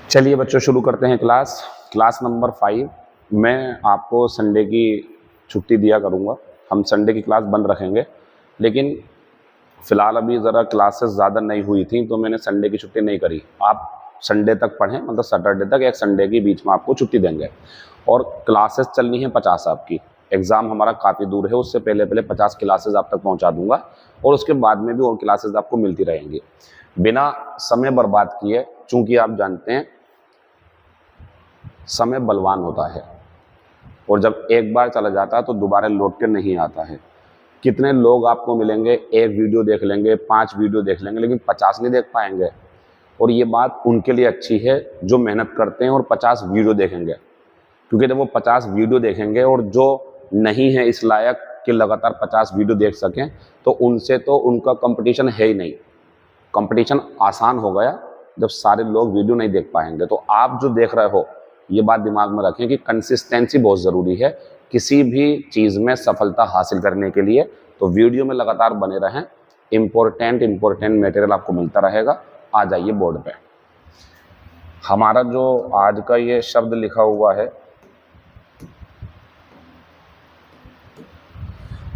चलिए बच्चों शुरू करते हैं क्लास नंबर 5। मैं आपको संडे की छुट्टी दिया करूँगा। हम संडे की क्लास बंद रखेंगे, लेकिन फ़िलहाल अभी ज़रा क्लासेस ज़्यादा नहीं हुई थी तो मैंने संडे की छुट्टी नहीं करी। आप संडे तक पढ़ें, मतलब सैटरडे तक, एक संडे के बीच में आपको छुट्टी देंगे। और क्लासेस चलनी है 50 आपकी। एग्ज़ाम हमारा काफ़ी दूर है, उससे पहले पहले 50 क्लासेस आप तक पहुँचा दूँगा और उसके बाद में भी और क्लासेस आपको मिलती रहेंगी बिना समय बर्बाद किए। चूँकि आप जानते हैं समय बलवान होता है और जब एक बार चला जाता है तो दोबारा लौट के नहीं आता है। कितने लोग आपको मिलेंगे, एक वीडियो देख लेंगे, 5 वीडियो देख लेंगे, लेकिन 50 नहीं देख पाएंगे। और ये बात उनके लिए अच्छी है जो मेहनत करते हैं और 50 वीडियो देखेंगे, क्योंकि जब वो 50 वीडियो देखेंगे और जो नहीं है इस लायक कि लगातार 50 वीडियो देख सकें, तो उनसे तो उनका कंपटीशन है ही नहीं। कंपटीशन आसान हो गया जब सारे लोग वीडियो नहीं देख पाएंगे। तो आप जो देख रहे हो, ये बात दिमाग में रखें कि कंसिस्टेंसी बहुत ज़रूरी है किसी भी चीज़ में सफलता हासिल करने के लिए। तो वीडियो में लगातार बने रहें, इम्पोर्टेंट मटेरियल आपको मिलता रहेगा। आ जाइए बोर्ड पे। हमारा जो आज का ये शब्द लिखा हुआ है,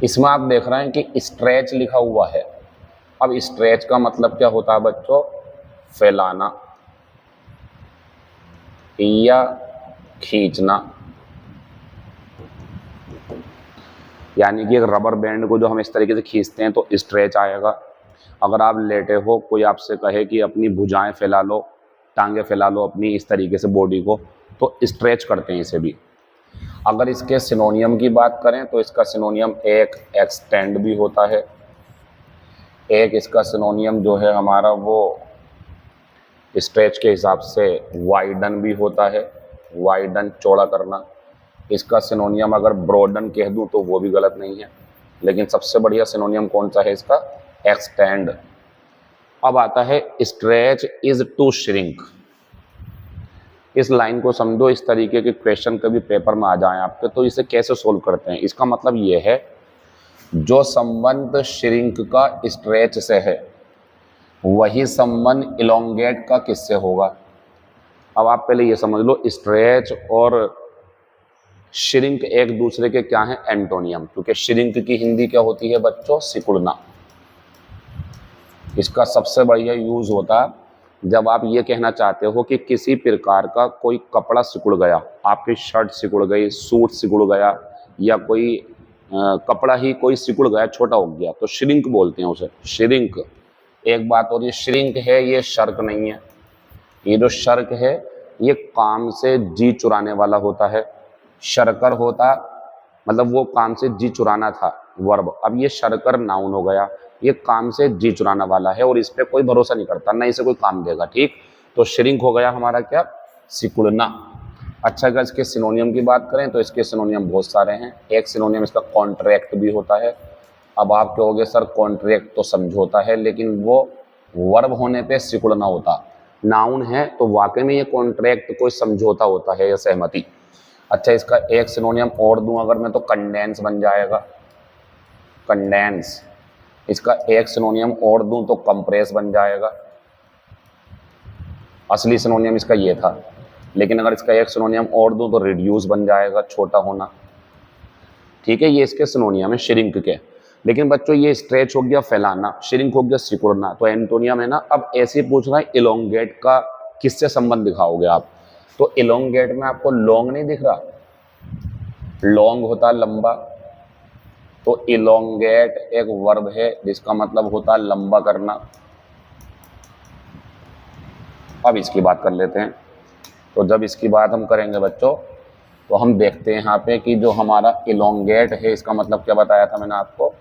इसमें आप देख रहे हैं कि स्ट्रेच लिखा हुआ है। अब स्ट्रेच का मतलब क्या होता है बच्चों? फैलाना या खींचना। यानी कि एक रबर बैंड को जो हम इस तरीके से खींचते हैं तो स्ट्रेच आएगा। अगर आप लेटे हो, कोई आपसे कहे कि अपनी भुजाएं फैला लो, टांगे फैला लो अपनी इस तरीके से बॉडी को, तो स्ट्रेच करते हैं इसे भी। अगर इसके सिनोनियम की बात करें तो इसका सिनोनियम एक एक्सटेंड भी होता है, एक इसका सिनोनियम जो है हमारा वो स्ट्रेच के हिसाब से वाइडन भी होता है, वाइडन चौड़ा करना। इसका सिनोनियम अगर ब्रॉडन कह दूं तो वो भी गलत नहीं है, लेकिन सबसे बढ़िया सिनोनियम कौन सा है इसका? एक्सटेंड। अब आता है स्ट्रेच इज टू श्रिंक। इस लाइन को समझो, इस तरीके के क्वेश्चन कभी पेपर में आ जाएं आपके तो इसे कैसे सोल्व करते हैं। इसका मतलब ये है, जो संबंध श्रिंक का स्ट्रेच से है वही संबंध इलोंगेट का किससे होगा। अब आप पहले ये समझ लो, स्ट्रेच और श्रिंक एक दूसरे के क्या हैं? एंटोनियम। क्योंकि श्रिंक की हिंदी क्या होती है बच्चों? सिकुड़ना। इसका सबसे बढ़िया यूज होता है जब आप ये कहना चाहते हो कि किसी प्रकार का कोई कपड़ा सिकुड़ गया, आपकी शर्ट सिकुड़ गई, सूट सिकुड़ गया, या कोई कपड़ा ही कोई सिकुड़ गया, छोटा हो गया, तो श्रिंक बोलते हैं उसे, श्रिंक। एक बात और, ये श्रिंक है, ये शर्क नहीं है। ये जो शर्क है ये काम से जी चुराने वाला होता है। शर्कर होता मतलब वो काम से जी चुराना था वर्ब, अब ये शर्कर नाउन हो गया। ये काम से जी चुराना वाला है और इस पे कोई भरोसा नहीं करता, ना इसे कोई काम देगा। ठीक, तो श्रिंक हो गया हमारा क्या? सिकुड़ना। अच्छा, अगर इसके सिनोनियम की बात करें तो इसके सिनोनियम बहुत सारे हैं। एक सिनोनियम इसका कॉन्ट्रैक्ट भी होता है। अब आप कहोगे सर कॉन्ट्रैक्ट तो समझौता है, लेकिन वो वर्ब होने पे सिकुड़ना होता। नाउन है तो वाकई में ये कॉन्ट्रैक्ट कोई समझौता होता है या सहमति। अच्छा, इसका एक सिनोनियम और दूं अगर मैं तो कंडेंस बन जाएगा, कंडेंस। इसका एक सिनोनियम और दूं तो कंप्रेस बन जाएगा। असली सिनोनियम इसका ये था, लेकिन अगर इसका एक सिनोनियम और दूं तो रिड्यूस बन जाएगा, छोटा होना। ठीक है, ये इसके सिनोनियम है श्रिंक के। लेकिन बच्चों ये स्ट्रेच हो गया फैलाना, श्रिंक हो गया सिकुड़ना, तो एंटोनियम है ना। अब ऐसे पूछ रहा है इलोंगेट का किससे संबंध दिखाओगे आप? तो इलोंगेट में आपको लॉन्ग नहीं दिख रहा? लॉन्ग होता लंबा, तो इलोंगेट एक वर्ब है जिसका मतलब होता लंबा करना। अब इसकी बात कर लेते हैं। तो जब इसकी बात हम करेंगे बच्चों तो हम देखते हैं यहाँ पे कि जो हमारा इलोंगेट है इसका मतलब क्या बताया था मैंने आपको?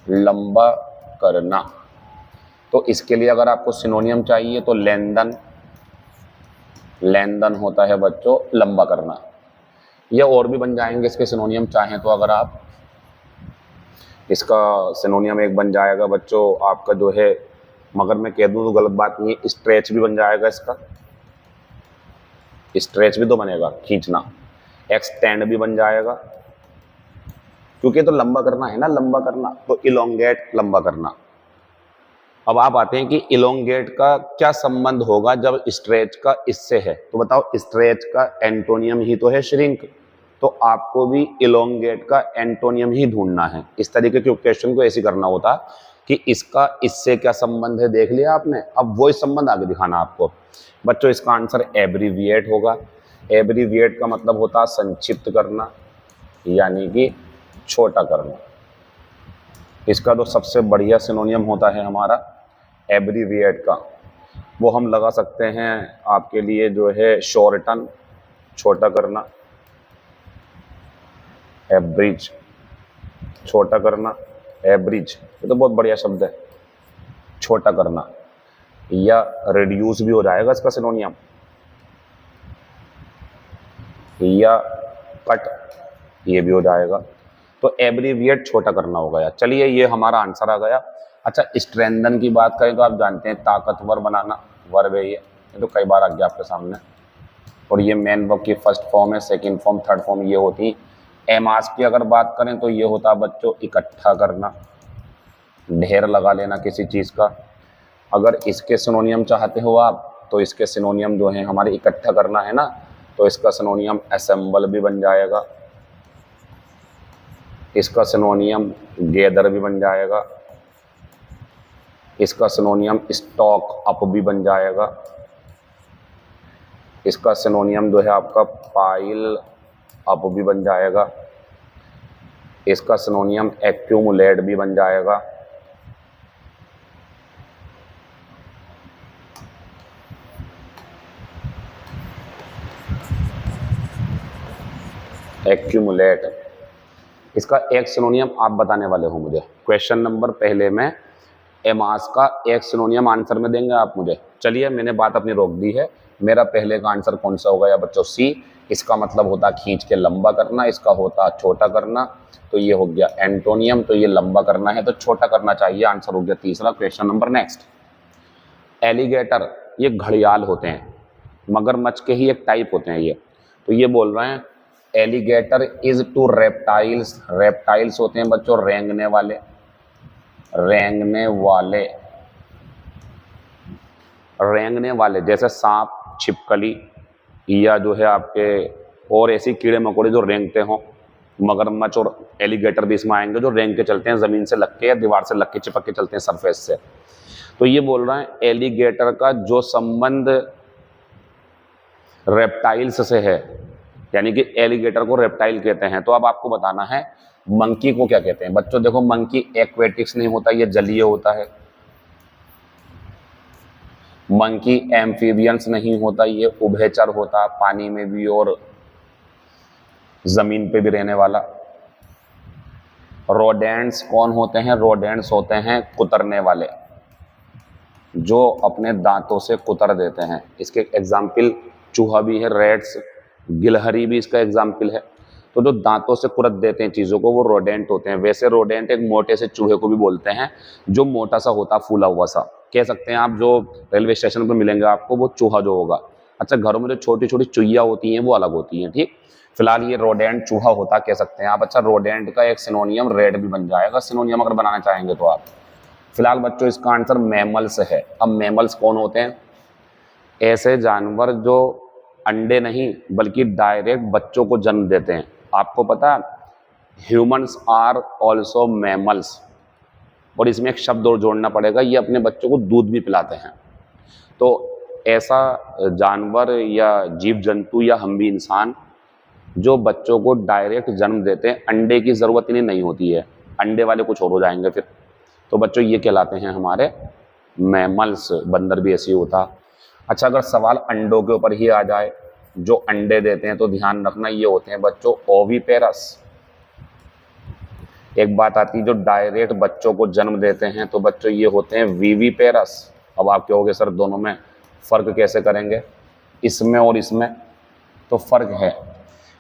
लंबा करना। तो इसके लिए अगर आपको सिनोनियम चाहिए तो लेंदन, लेंदन होता है बच्चों लंबा करना। या और भी बन जाएंगे इसके सिनोनियम चाहें तो। अगर आप इसका सिनोनियम एक बन जाएगा बच्चों आपका जो है, मगर मैं कह दूं तो गलत बात नहीं है, स्ट्रेच भी बन जाएगा इसका। स्ट्रेच भी तो बनेगा, खींचना। एक्सटेंड भी बन जाएगा, क्योंकि तो लंबा करना है ना, लंबा करना, तो इलोंगेट लंबा करना। अब आप आते हैं कि इलोंगेट का क्या संबंध होगा जब स्ट्रेच का इससे है, तो बताओ स्ट्रेच का एंटोनियम ही तो है श्रिंक, तो आपको भी इलोंगेट का एंटोनियम ही ढूंढना है। इस तरीके के क्वेश्चन को ऐसे करना होता कि इसका इससे क्या संबंध है, देख लिया आपने, अब वही संबंध आगे दिखाना आपको। बच्चों इसका आंसर एब्रीविएट होगा। एब्रीविएट का मतलब होता है संक्षिप्त करना, यानी कि छोटा करना। इसका तो सबसे बढ़िया सिनोनियम होता है हमारा एब्रीविएट का, वो हम लगा सकते हैं आपके लिए जो है शॉर्टन, छोटा करना, एब्रिज, छोटा करना, एब्रिज, ये तो बहुत बढ़िया शब्द है, छोटा करना, या रिड्यूस भी हो जाएगा इसका सिनोनियम, या कट, ये भी हो जाएगा। तो एब्रीविएट छोटा करना होगा यार। चलिए ये हमारा आंसर आ गया। अच्छा स्ट्रेंथन की बात करें तो आप जानते हैं ताकतवर बनाना, वर्ब है ये तो कई बार आ गया आपके सामने, और ये मेन वर्ब की फर्स्ट फॉर्म है, सेकंड फॉर्म, थर्ड फॉर्म ये होती। एमास की अगर बात करें तो ये होता बच्चों इकट्ठा करना, ढेर लगा लेना किसी चीज़ का। अगर इसके सिनोनियम चाहते हो आप तो इसके सिनोनियम जो है हमारे इकट्ठा करना है ना, तो इसका सिनोनियम असेंबल भी बन जाएगा, इसका सिनोनियम गैदर भी बन जाएगा, इसका सिनोनियम स्टॉक अप भी बन जाएगा, इसका सिनोनियम जो है आपका पाइल अप भी बन जाएगा, इसका सिनोनियम एक्यूमुलेट भी बन जाएगा, एक्यूमुलेट। इसका एक सिनोनियम आप बताने वाले हो मुझे। क्वेश्चन नंबर पहले में एमास का एक सिनोनियम आंसर में देंगे आप मुझे। चलिए मैंने बात अपनी रोक दी है। मेरा पहले का आंसर कौन सा होगा या बच्चों? सी। इसका मतलब होता खींच के लंबा करना, इसका होता छोटा करना, तो ये हो गया एंटोनियम, तो ये लंबा करना है तो छोटा करना चाहिए, आंसर हो गया तीसरा। क्वेश्चन नंबर नेक्स्ट, एलिगेटर, ये घड़ियाल होते हैं, मगरमच्छ के ही एक टाइप होते हैं ये। तो ये बोल रहे हैं alligator is to reptiles, reptiles होते हैं बच्चों रेंगने वाले, रेंगने वाले, रेंगने वाले जैसे सांप, छिपकली, या जो है आपके और ऐसी कीड़े मकोड़े जो रेंगते हों। मगरमच्छ और एलिगेटर भी इसमें आएंगे जो रेंग के चलते हैं, ज़मीन से लग के या दीवार से लग के चिपक के चलते हैं सरफेस से। तो ये बोल रहा है एलिगेटर का जो संबंध रेप्टाइल्स से है, यानी कि एलिगेटर को रेप्टाइल कहते हैं। तो अब आपको बताना है मंकी को क्या कहते हैं। बच्चों देखो मंकी एक्वेटिक्स नहीं होता, ये जलीय होता है। मंकी एम्फीबियंस नहीं होता, ये उभयचर होता, पानी में भी और जमीन पे भी रहने वाला। रोडेंट्स कौन होते हैं? रोडेंट्स होते हैं कुतरने वाले, जो अपने दांतों से कुतर देते हैं। इसके एग्जाम्पल चूहा भी है, रेट्स, गिलहरी भी इसका एग्जाम्पल है। तो जो दांतों से कुरत देते हैं चीज़ों को वो रोडेंट होते हैं। वैसे रोडेंट एक मोटे से चूहे को भी बोलते हैं, जो मोटा सा होता, फूला हुआ सा कह सकते हैं आप। जो रेलवे स्टेशन पर मिलेंगे आपको वो चूहा जो होगा। अच्छा घरों में जो छोटी छोटी चुहिया होती हैं वो अलग होती हैं, ठीक। फिलहाल ये रोडेंट चूहा होता कह सकते हैं आप। अच्छा रोडेंट का एक सिनोनियम रेड भी बन जाएगा, सिनोनियम अगर बनाना चाहेंगे तो आप। फिलहाल बच्चों इसका आंसर मैमल्स है। अब मैमल्स कौन होते हैं? ऐसे जानवर जो अंडे नहीं बल्कि डायरेक्ट बच्चों को जन्म देते हैं। आपको पता ह्यूमंस आर ऑल्सो मैमल्स, और इसमें एक शब्द और जोड़ना पड़ेगा, ये अपने बच्चों को दूध भी पिलाते हैं। तो ऐसा जानवर या जीव जंतु या हम भी इंसान जो बच्चों को डायरेक्ट जन्म देते हैं, अंडे की ज़रूरत इन्हें नहीं होती है, अंडे वाले कुछ और हो जाएंगे फिर। तो बच्चों ये कहलाते हैं हमारे मैमल्स। बंदर भी ऐसे ही होता। अच्छा अगर सवाल अंडों के ऊपर ही आ जाए जो अंडे देते हैं, तो ध्यान रखना ये होते हैं बच्चों ओविपेरस। एक बात आती है जो डायरेक्ट बच्चों को जन्म देते हैं, तो बच्चों ये होते हैं विविपेरस। अब आप कहोगे सर दोनों में फ़र्क कैसे करेंगे, इसमें और इसमें? तो फ़र्क है,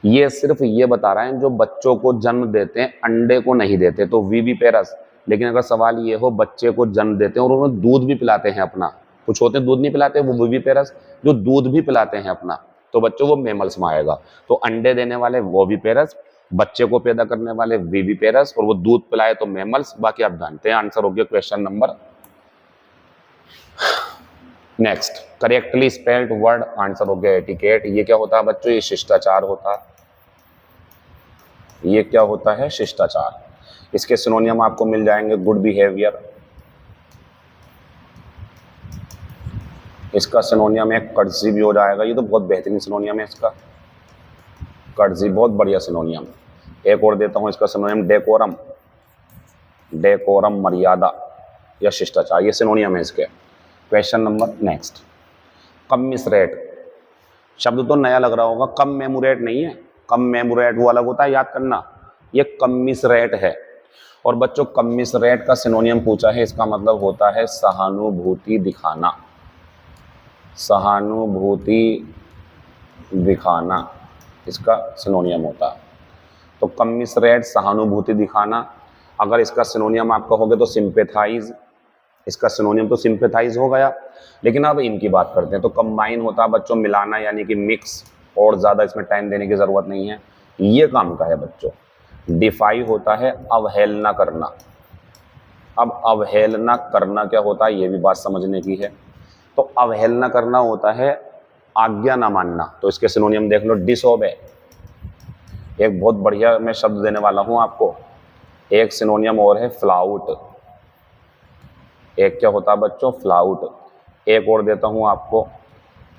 ये सिर्फ ये बता रहा है जो बच्चों को जन्म देते हैं, अंडे को नहीं देते, तो विविपेरस। लेकिन अगर सवाल ये हो बच्चे को जन्म देते हैं और उन्हें दूध भी पिलाते हैं अपना, कुछ होते हैं दूध नहीं पिलाते, वो विविपेरस। जो दूध भी पिलाते हैं अपना, तो बच्चों वो मैमल्स में आएगा। तो अंडे देने वाले वो विविपेरस, बच्चे को पैदा करने वाले विविपेरस, और वो दूध पिलाए तो मैमल्स। बाकी आप जानते हैं। आंसर हो गया question number next, correctly spelled word answer हो गया एटिकेट। ये क्या होता है बच्चों? ये शिष्टाचार होता है। ये क्या होता है? शिष्टाचार। इसके सिनोनियम आपको मिल जाएंगे, गुड बिहेवियर, इसका सिनोनियम है कर्टसी भी हो जाएगा। ये तो बहुत बेहतरीन सिनोनियम है इसका, कर्टसी बहुत बढ़िया सिनोनियम। एक और देता हूं इसका सिनोनियम, डेकोरम, डेकोरम मर्यादा या शिष्टाचार, ये सिनोनियम है इसके। क्वेश्चन नंबर नेक्स्ट, कम्मिसरेट, शब्द तो नया लग रहा होगा, कम मेमोरेट नहीं है, कम मेमोरेट वो अलग होता है, याद करना, ये कम्मिसरेट है। और बच्चों कम्मिसरेट का सिनोनियम पूछा है, इसका मतलब होता है सहानुभूति दिखाना, सहानुभूति दिखाना इसका सिनोनियम होता है। तो कम्मिसरेट सहानुभूति दिखाना। अगर इसका सिनोनियम आप कहोगे तो सिंपैथाइज, इसका सिनोनियम तो सिंपैथाइज हो गया। लेकिन अब इनकी बात करते हैं, तो कंबाइन होता है बच्चों मिलाना, यानी कि मिक्स, और ज़्यादा इसमें टाइम देने की ज़रूरत नहीं है, ये काम का है बच्चों। डिफाई होता है अवहेलना करना। अब अवहेलना करना क्या होता है, ये भी बात समझने की है। तो अवहेलना करना होता है आज्ञा ना मानना, तो इसके सिनोनियम देख लो, डिसओबे। एक बहुत बढ़िया मैं शब्द देने वाला हूं आपको, एक सिनोनियम और है फ्लाउट। एक क्या होता है बच्चों? फ्लाउट। एक और देता हूं आपको,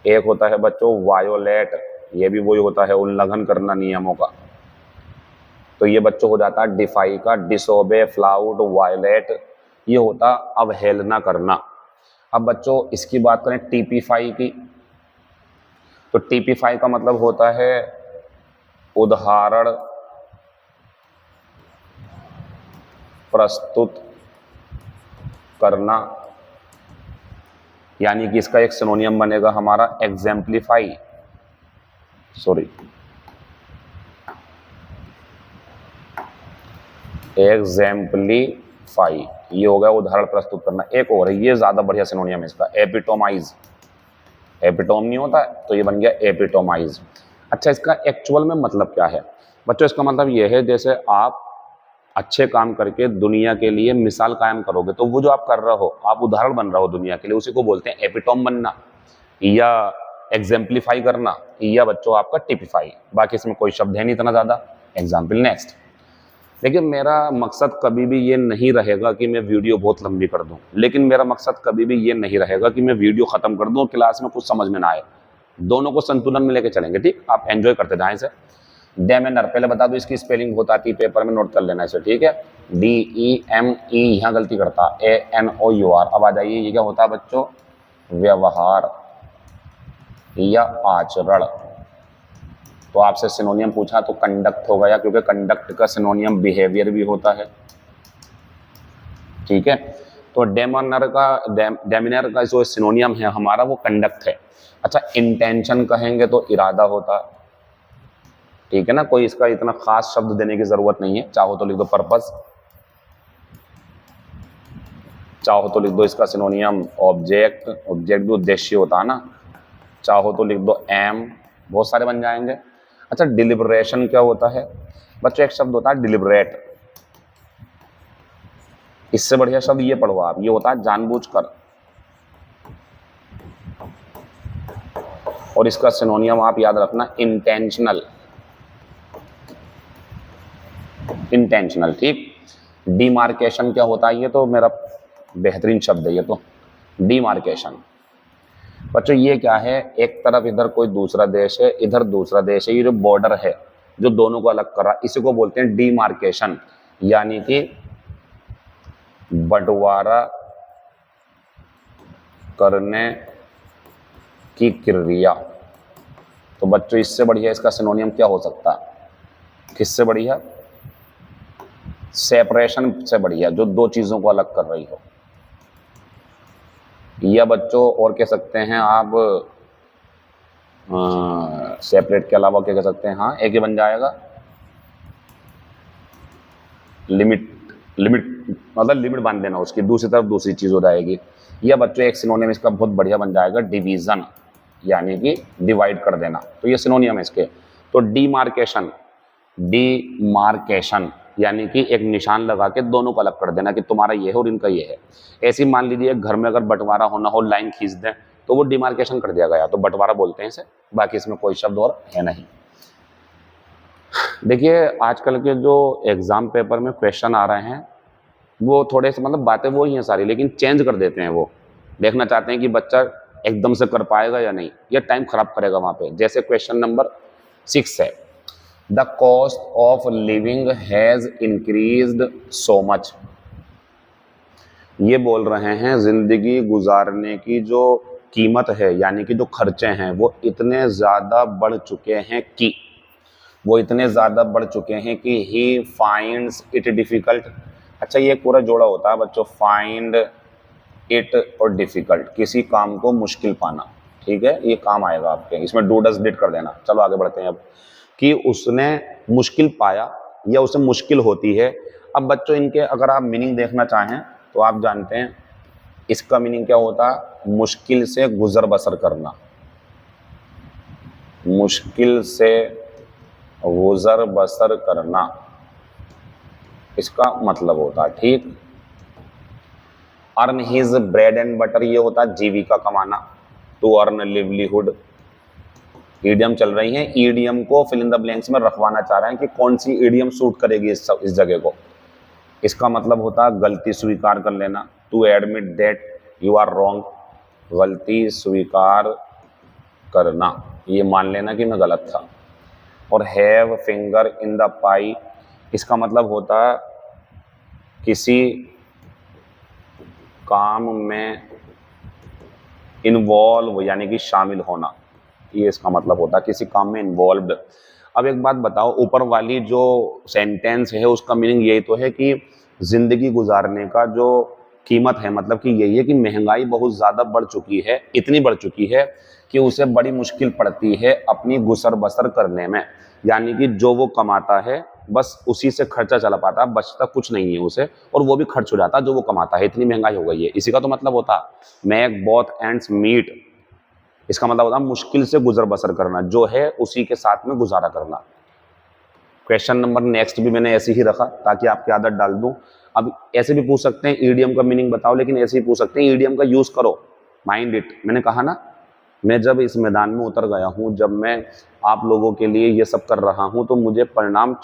एक होता है बच्चों वायोलेट, ये भी वही होता है उल्लंघन करना नियमों का। तो ये बच्चों हो जाता है डिफाई का, डिसोबे, फ्लाउट, वायोलेट, ये होता अवहेलना करना। अब बच्चों इसकी बात करें टीपीफाई की, तो टीपीफाई का मतलब होता है उदाहरण प्रस्तुत करना, यानी कि इसका एक सिनोनियम बनेगा हमारा एग्जाम्पलीफाई, सॉरी एग्जाम्पलीफाई, ये हो गया उदाहरण प्रस्तुत करना। एक और है, ये ज्यादा बढ़िया सिनोनियम है इसका, एपिटोमाइज। एपिटोम नहीं होता है, तो ये बन गया एपिटोमाइज। अच्छा, इसका एक्चुअल में मतलब क्या है बच्चों? इसका मतलब ये है जैसे आप अच्छे काम करके दुनिया के लिए मिसाल कायम करोगे, तो वो जो आप कर रहे हो, आप उदाहरण बन रहे हो दुनिया के लिए, उसी को बोलते हैं एपिटोम बनना, या एग्जाम्पलीफाई करना, या बच्चों आपका टिपिफाई। बाकी इसमें कोई शब्द है नहीं इतना ज़्यादा। Example next. लेकिन मेरा मकसद कभी भी ये नहीं रहेगा कि मैं वीडियो बहुत लंबी कर दूं, लेकिन मेरा मकसद कभी भी ये नहीं रहेगा कि मैं वीडियो ख़त्म कर दूं और क्लास में कुछ समझ में ना आए। दोनों को संतुलन में लेके चलेंगे, ठीक? आप एंजॉय करते जाएं इसे। डेमेनर, पहले बता दो इसकी स्पेलिंग बहुत आती है, पेपर में नोट कर लेना इसे, ठीक है? DEME, यहाँ गलती करता, ANOUR। अब आ जाइए, ये क्या होता है बच्चों? व्यवहार या आचरण। तो आपसे सिनोनियम पूछा तो कंडक्ट हो गया, क्योंकि कंडक्ट का सिनोनियम बिहेवियर भी होता है, ठीक है? तो डेमिनर का जो सिनोनियम है हमारा वो कंडक्ट है। अच्छा, इंटेंशन कहेंगे तो इरादा होता है, ठीक है ना? कोई इसका इतना खास शब्द देने की जरूरत नहीं है, चाहो तो लिख दो पर्पस, चाहो तो लिख दो इसका सिनोनियम ऑब्जेक्ट, ऑब्जेक्ट भी उद्देश्य होता है ना, चाहो तो लिख दो एम, बहुत सारे बन जाएंगे। अच्छा, डिलिबरेशन क्या होता है बच्चों? एक शब्द होता है डिलिबरेट, इससे बढ़िया शब्द ये पढ़ो आप, ये होता है जानबूझकर। और इसका सिनोनियम आप याद रखना इंटेंशनल, इंटेंशनल, ठीक? डिमार्केशन क्या होता है? ये तो मेरा बेहतरीन शब्द है ये तो, डिमार्केशन। बच्चों ये क्या है? एक तरफ इधर कोई दूसरा देश है, इधर दूसरा देश है, ये जो बॉर्डर है जो दोनों को अलग कर रहा है, इसी को बोलते हैं डिमार्केशन, यानी कि बंटवारा करने की क्रिया। तो बच्चों इससे बढ़िया इसका सिनोनियम क्या हो सकता है? किससे बढ़िया? सेपरेशन से बढ़िया, जो दो चीजों को अलग कर रही हो। या बच्चों और कह सकते हैं आप, सेपरेट के अलावा क्या कह सकते हैं? हाँ, एक ही बन जाएगा, लिमिट, लिमिट मतलब लिमिट बांध देना उसकी, दूसरी तरफ दूसरी चीज हो जाएगी। या बच्चों एक सिनोनियम इसका बहुत बढ़िया बन जाएगा डिवीजन, यानी कि डिवाइड कर देना। तो ये सिनोनियम है इसके। तो डिमार्केशन, डिमार्केशन यानी कि एक निशान लगा के दोनों को अलग कर देना कि तुम्हारा ये है और इनका ये है। ऐसे मान लीजिए घर में अगर बंटवारा होना हो, लाइन खींच दें तो वो डिमार्केशन कर दिया गया, तो बंटवारा बोलते हैं इसे, बाकी इसमें कोई शब्द और है नहीं। देखिए आजकल के जो एग्ज़ाम पेपर में क्वेश्चन आ रहे हैं वो थोड़े से मतलब बातें वो ही हैं सारी, लेकिन चेंज कर देते हैं। वो देखना चाहते हैं कि बच्चा एकदम से कर पाएगा या नहीं, या टाइम खराब करेगा वहाँ पे। जैसे क्वेश्चन नंबर 6 है, the cost of living has increased so much. ये बोल रहे हैं जिंदगी गुजारने की जो कीमत है यानी कि जो खर्चे हैं वो इतने ज़्यादा बढ़ चुके हैं कि ही फाइंड्स इट डिफ़िकल्ट। अच्छा ये पूरा जोड़ा होता है बच्चों, फाइंड इट और डिफ़िकल्ट, किसी काम को मुश्किल पाना, ठीक है, ये काम आएगा आपके, इसमें डू डज डिड कर देना। चलो आगे बढ़ते हैं अब, कि उसने मुश्किल पाया या उसे मुश्किल होती है। अब बच्चों इनके अगर आप मीनिंग देखना चाहें तो आप जानते हैं इसका मीनिंग क्या होता है, मुश्किल से गुजर बसर करना, मुश्किल से गुजर बसर करना इसका मतलब होता है, ठीक। Earn his bread and butter, ये होता है जीविका कमाना, टू अर्न लिवलीहुड। ईडियम चल रही है, ईडियम को फिल इन द ब्लैंक्स में रखवाना चाह रहे हैं कि कौन सी ईडियम सूट करेगी इस जगह को। इसका मतलब होता है गलती स्वीकार कर लेना, to admit that you are wrong, गलती स्वीकार करना, ये मान लेना कि मैं गलत था। और हैव फिंगर इन द पाई, इसका मतलब होता है किसी काम में इन्वॉल्व यानी कि शामिल होना, ये इसका मतलब होता है किसी काम में इन्वॉल्व्ड। अब एक बात बताओ, ऊपर वाली जो सेंटेंस है उसका मीनिंग यही तो है कि ज़िंदगी गुजारने का जो कीमत है, मतलब कि यही है कि महंगाई बहुत ज़्यादा बढ़ चुकी है, इतनी बढ़ चुकी है कि उसे बड़ी मुश्किल पड़ती है अपनी गुसर बसर करने में, यानी कि जो वो कमाता है बस उसी से खर्चा चला पाता है, बचता कुछ नहीं है उसे, और वो भी खर्च हो जाता है जो वो कमाता है, इतनी महंगाई हो गई है। इसी का तो मतलब होता है मेक बोथ एंड्स मीट, इसका मतलब होता है मुश्किल से गुजर बसर करना, जो है उसी के साथ में गुजारा करना। क्वेश्चन नंबर नेक्स्ट भी मैंने ऐसे ही रखा ताकि आपकी आदत डाल दूं। अब ऐसे भी पूछ सकते हैं ईडियम का मीनिंग बताओ, लेकिन ऐसे ही पूछ सकते हैं ईडियम का यूज़ करो, माइंड इट। मैंने कहा ना, मैं जब इस मैदान में उतर गया हूँ, जब मैं आप लोगों के लिए ये सब कर रहा हूँ, तो मुझे परिणाम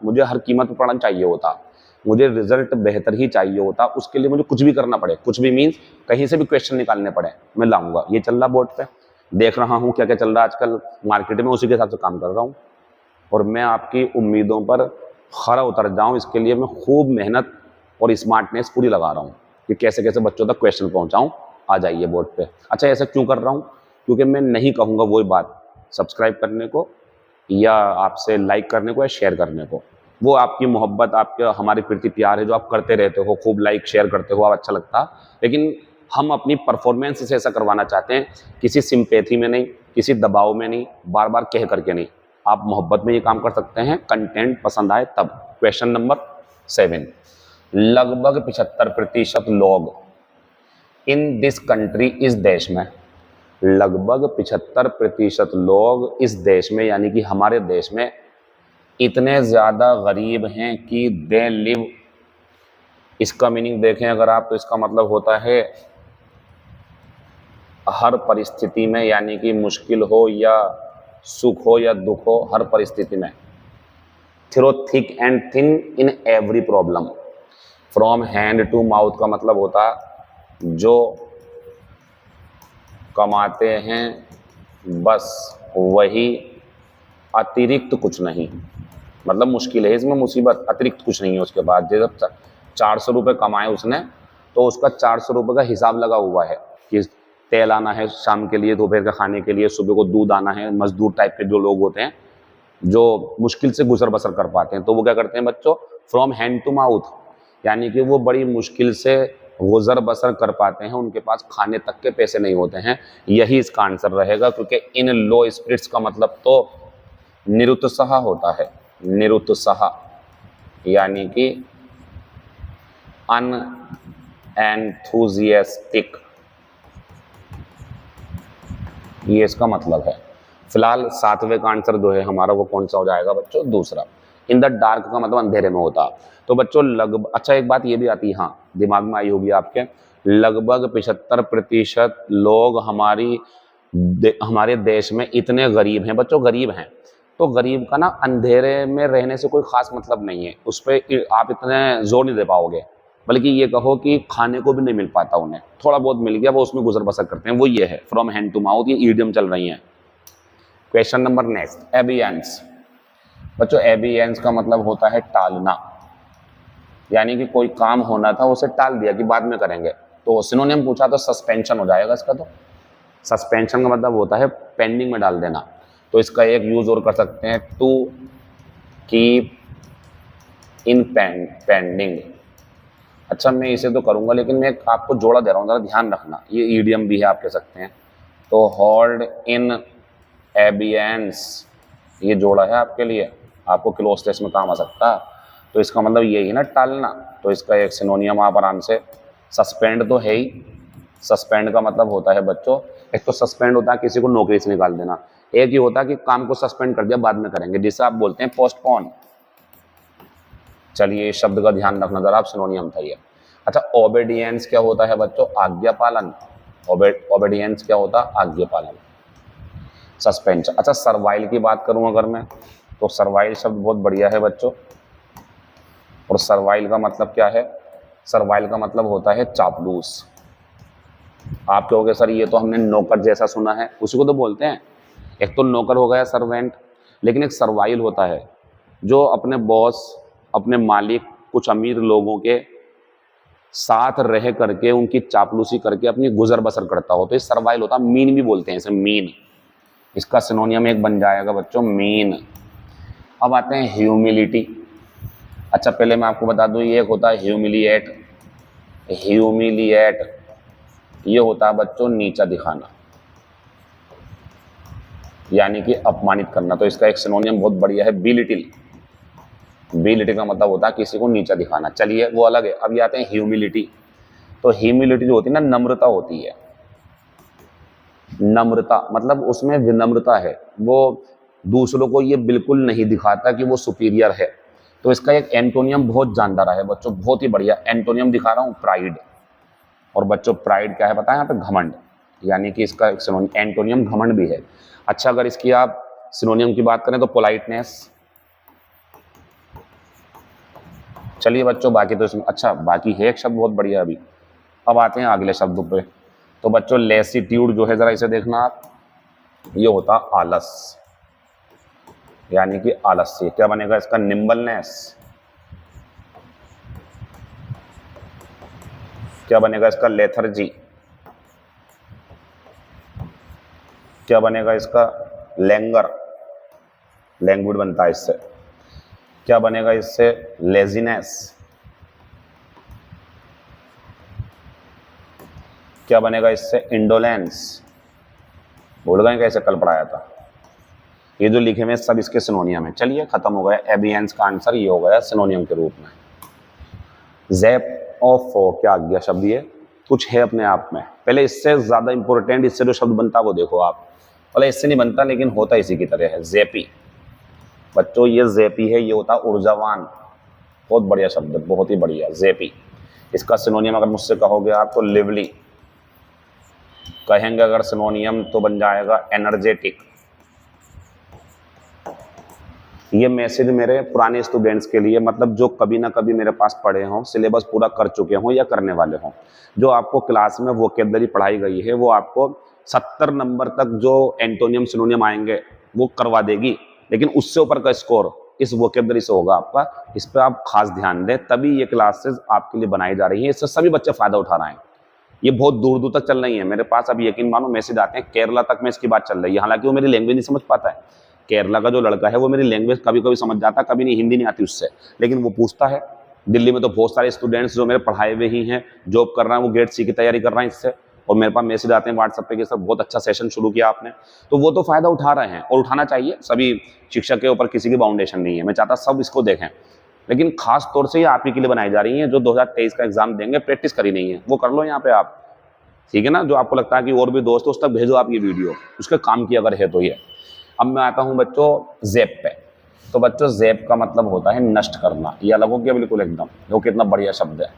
मुझे हर कीमत पर परिणाम चाहिए होता, मुझे रिजल्ट बेहतर ही चाहिए होता। उसके लिए मुझे कुछ भी करना पड़े, कुछ भी मीन्स कहीं से भी क्वेश्चन निकालने पड़े, मैं लाऊंगा। ये चल रहा बोर्ड पे, देख रहा हूँ क्या क्या चल रहा है आजकल मार्केट में, उसी के हिसाब से काम कर रहा हूँ। और मैं आपकी उम्मीदों पर खरा उतर जाऊँ, इसके लिए मैं खूब मेहनत और स्मार्टनेस पूरी लगा रहा हूँ कि कैसे कैसे बच्चों तक क्वेश्चन पहुँचाऊँ। आ जाइए बोर्ड पे। अच्छा ऐसा क्यों कर रहा हूँ, क्योंकि मैं नहीं कहूँगा वही बात सब्सक्राइब करने को या आपसे लाइक करने को या शेयर करने को, वो आपकी मोहब्बत, आपके हमारे प्रति प्यार है जो आप करते रहते हो, खूब लाइक शेयर करते हो, आप अच्छा लगता। लेकिन हम अपनी परफॉर्मेंस से ऐसा करवाना चाहते हैं, किसी सिंपैथी में नहीं, किसी दबाव में नहीं, बार बार कह करके नहीं। आप मोहब्बत में ये काम कर सकते हैं, कंटेंट पसंद आए तब। क्वेश्चन नंबर 7, लगभग 75% लोग इन दिस कंट्री, इस देश में, लगभग 75% लोग इस देश में यानी कि हमारे देश में इतने ज़्यादा गरीब हैं कि दे लिव, इसका मीनिंग देखें अगर आप तो इसका मतलब होता है हर परिस्थिति में, यानी कि मुश्किल हो या सुख हो या दुख हो, हर परिस्थिति में। Through thick and thin in every problem, from hand to mouth का मतलब होता है जो कमाते हैं बस वही, अतिरिक्त कुछ नहीं। मतलब मुश्किल है इसमें, मुसीबत, अतिरिक्त कुछ नहीं है उसके बाद। जब 400 रुपये कमाए उसने तो उसका 400 रुपये का हिसाब लगा हुआ है कि तेल आना है शाम के लिए, दोपहर का खाने के लिए, सुबह को दूध आना है। मजदूर टाइप के जो लोग होते हैं जो मुश्किल से गुजर बसर कर पाते हैं, तो वो क्या करते हैं बच्चों, फ्रॉम हैंड टू माउथ, यानी कि वो बड़ी मुश्किल से गुजर बसर कर पाते हैं, उनके पास खाने तक के पैसे नहीं होते हैं। यही इसका आंसर रहेगा, क्योंकि इन लो स्पिरिट्स का मतलब तो निरुत्साह होता है, निरुत्साह यानी कि अनएंथुसियास्टिक, ये इसका मतलब है। फिलहाल 7वें का आंसर जो है हमारा वो कौन सा हो जाएगा बच्चों, दूसरा। इन द डार्क का मतलब अंधेरे में होता। तो बच्चों लगभग, अच्छा एक बात ये भी आती है, हाँ दिमाग में आई होगी आपके, लगभग 75% लोग हमारे देश में इतने गरीब हैं बच्चों, गरीब हैं। तो गरीब का ना अंधेरे में रहने से कोई खास मतलब नहीं है, उस पर आप इतने जोर नहीं दे पाओगे, बल्कि ये कहो कि खाने को भी नहीं मिल पाता उन्हें, थोड़ा बहुत मिल गया वो उसमें गुजर बसर करते हैं, वो ये है फ्रॉम हैंड टू माउथ, ये ईडियम चल रही हैं। Question number next, abeyance. बच्चों एबियंस का मतलब होता है टालना, यानी कि कोई काम होना था उसे टाल दिया कि बाद में करेंगे। तो सिनोनिम पूछा तो सस्पेंशन हो जाएगा इसका। तो सस्पेंशन का मतलब होता है पेंडिंग में डाल देना। तो इसका एक यूज और कर सकते हैं, टू कीप इन पेंडिंग। अच्छा मैं इसे तो करूंगा, लेकिन मैं आपको जोड़ा दे रहा हूँ, जरा ध्यान रखना, ये ईडियम भी है आप कह सकते हैं। तो होल्ड इन एबियंस, ये जोड़ा है आपके लिए, आपको क्लोज में काम आ सकता है। तो इसका मतलब यही है ना, टालना। तो इसका एक सिनोनियम आप आराम से, सस्पेंड तो है ही, सस्पेंड का मतलब होता है बच्चों, एक तो सस्पेंड होता है किसी को नौकरी से निकाल देना, एक ही होता है कि काम को सस्पेंड कर दिया बाद में करेंगे, जिसे आप बोलते हैं पोस्टपोन। चलिए इस शब्द का ध्यान रखना जरा, आप सिनोनियम था ये। अच्छा ओबेडियंस क्या होता है बच्चों? आज्ञा पालन। ओबेडियंस क्या होता है? आज्ञा पालन। सस्पेंशन। अच्छा सर्वाइल की बात करूं अगर मैं, तो सर्वाइल शब्द बहुत बढ़िया है बच्चों। और सर्वाइल का मतलब क्या है? सर्वाइल का मतलब होता है चापलूस। आप कहोगे सर ये तो हमने नौकर जैसा सुना है, उसी को तो बोलते हैं। एक तो नौकर हो गया सर्वेंट, लेकिन एक सर्वाइल होता है जो अपने बॉस, अपने मालिक, कुछ अमीर लोगों के साथ रह करके उनकी चापलूसी करके अपनी गुजर बसर करता हो, तो ये सर्वाइल होता है। मीन भी बोलते हैं इसे, मीन। इसका सिनोनियम एक बन जाएगा बच्चों, मीन। अब आते हैं ह्यूमिलिटी। अच्छा पहले मैं आपको बता दूं, ये एक होता है ह्यूमिलिएट। ह्यूमिलिएट ये होता है बच्चों नीचा दिखाना, यानी कि अपमानित करना। तो इसका एक सिनोनियम बहुत बढ़िया है, बिलिटिल। बिलिटिल का मतलब होता है किसी को नीचा दिखाना। चलिए वो अलग है। अब ये आते हैं ह्यूमिलिटी। तो ह्यूमिलिटी जो होती है ना, नम्रता होती है। नम्रता मतलब उसमें विनम्रता है, वो दूसरों को ये बिल्कुल नहीं दिखाता कि वो सुपीरियर है। तो इसका एक एंटोनियम बहुत जानदार है बच्चों, बहुत ही बढ़िया एंटोनियम दिखा रहा हूँ, प्राइड। और बच्चों प्राइड क्या है पता है? यहाँ पे घमंड, यानी कि इसका एक सिनोनियम एंटोनियम घमंड भी है। अच्छा अगर इसकी आप सिनोनियम की बात करें तो पोलाइटनेस। चलिए बच्चों बाकी तो इसमें, अच्छा बाकी है एक शब्द बहुत बढ़िया अभी। अब आते हैं अगले शब्दों पे। तो बच्चों लेसीट्यूड जो है, जरा इसे देखना आप, ये होता आलस, यानी कि आलस्य। क्या बनेगा इसका? निम्बलनेस। क्या बनेगा इसका? लेथर्जी। क्या बनेगा इसका? लैंगर, लैंग्विड बनता है इससे। क्या बनेगा इससे? लेजीनेस। क्या बनेगा इससे? इंडोलेंस। भूल गए कैसे कल पढ़ाया था? ये जो लिखे हुए सब इसके सिनोनियम है। चलिए खत्म हो गया, एबियंस का आंसर ये हो गया सिनोनियम के रूप में। ज़ैप ऑफ क्या गया शब्द, ये कुछ है अपने आप में। पहले इससे ज्यादा इंपॉर्टेंट इससे जो शब्द बनता है वो देखो आप, पहले इससे नहीं बनता लेकिन होता इसी की तरह है, ज़ैपी। बच्चों ये ज़ैपी है, ये होता ऊर्जावान। बहुत बढ़िया शब्द, बहुत ही बढ़िया, ज़ैपी। इसका सिनोनियम अगर मुझसे कहोगे आप तो लिवली कहेंगे, अगर सिनोनियम तो बन जाएगा एनर्जेटिक। ये मैसेज मेरे पुराने स्टूडेंट्स के लिए, मतलब जो कभी ना कभी मेरे पास पढ़े हों, सिलेबस पूरा कर चुके हों या करने वाले हों। जो आपको क्लास में वोकेबलरी पढ़ाई गई है वो आपको 70 नंबर तक जो एंटोनियम सिनोनियम आएंगे वो करवा देगी, लेकिन उससे ऊपर का स्कोर इस वोकेबलरी से होगा आपका। इस पर आप खास ध्यान दें, तभी ये क्लासेस आपके लिए बनाई जा रही है, इससे सभी बच्चे फायदा उठा रहे हैं। ये बहुत दूर दूर तक चल रही है मेरे पास। अब यकीन मानो मैसेज आते हैं केरला तक में इसकी बात चल रही है, हालांकि वो मेरी लैंग्वेज नहीं समझ पाता है। केरला का जो लड़का है वो मेरी लैंग्वेज कभी कभी समझ जाता, कभी नहीं, हिंदी नहीं आती उससे, लेकिन वो पूछता है। दिल्ली में तो बहुत सारे स्टूडेंट्स जो मेरे पढ़ाए हुए ही हैं, जॉब कर रहे हैं, वो गेट सी की तैयारी कर रहे हैं इससे, और मेरे पास मैसेज आते हैं व्हाट्सएप पे कि सर बहुत अच्छा सेशन शुरू किया आपने। तो वो तो फायदा उठा रहे हैं और उठाना चाहिए। सभी शिक्षक के ऊपर किसी की बाउंडेशन नहीं है, मैं चाहता सब इसको देखें, लेकिन खास तौर से ये आप ही के लिए बनाई जा रही है जो 2023 का एग्जाम देंगे, प्रैक्टिस करी नहीं है वो कर लो यहाँ पे आप, ठीक है ना। जो आपको लगता है कि और भी दोस्त उस तक भेजो आप ये वीडियो, उसके काम की अगर है तो ये। अब मैं आता हूं बच्चों ज़ैप पे। तो बच्चों ज़ैप का मतलब होता है नष्ट करना, ये अलग हो गया बिल्कुल एकदम, जो कितना बढ़िया शब्द है।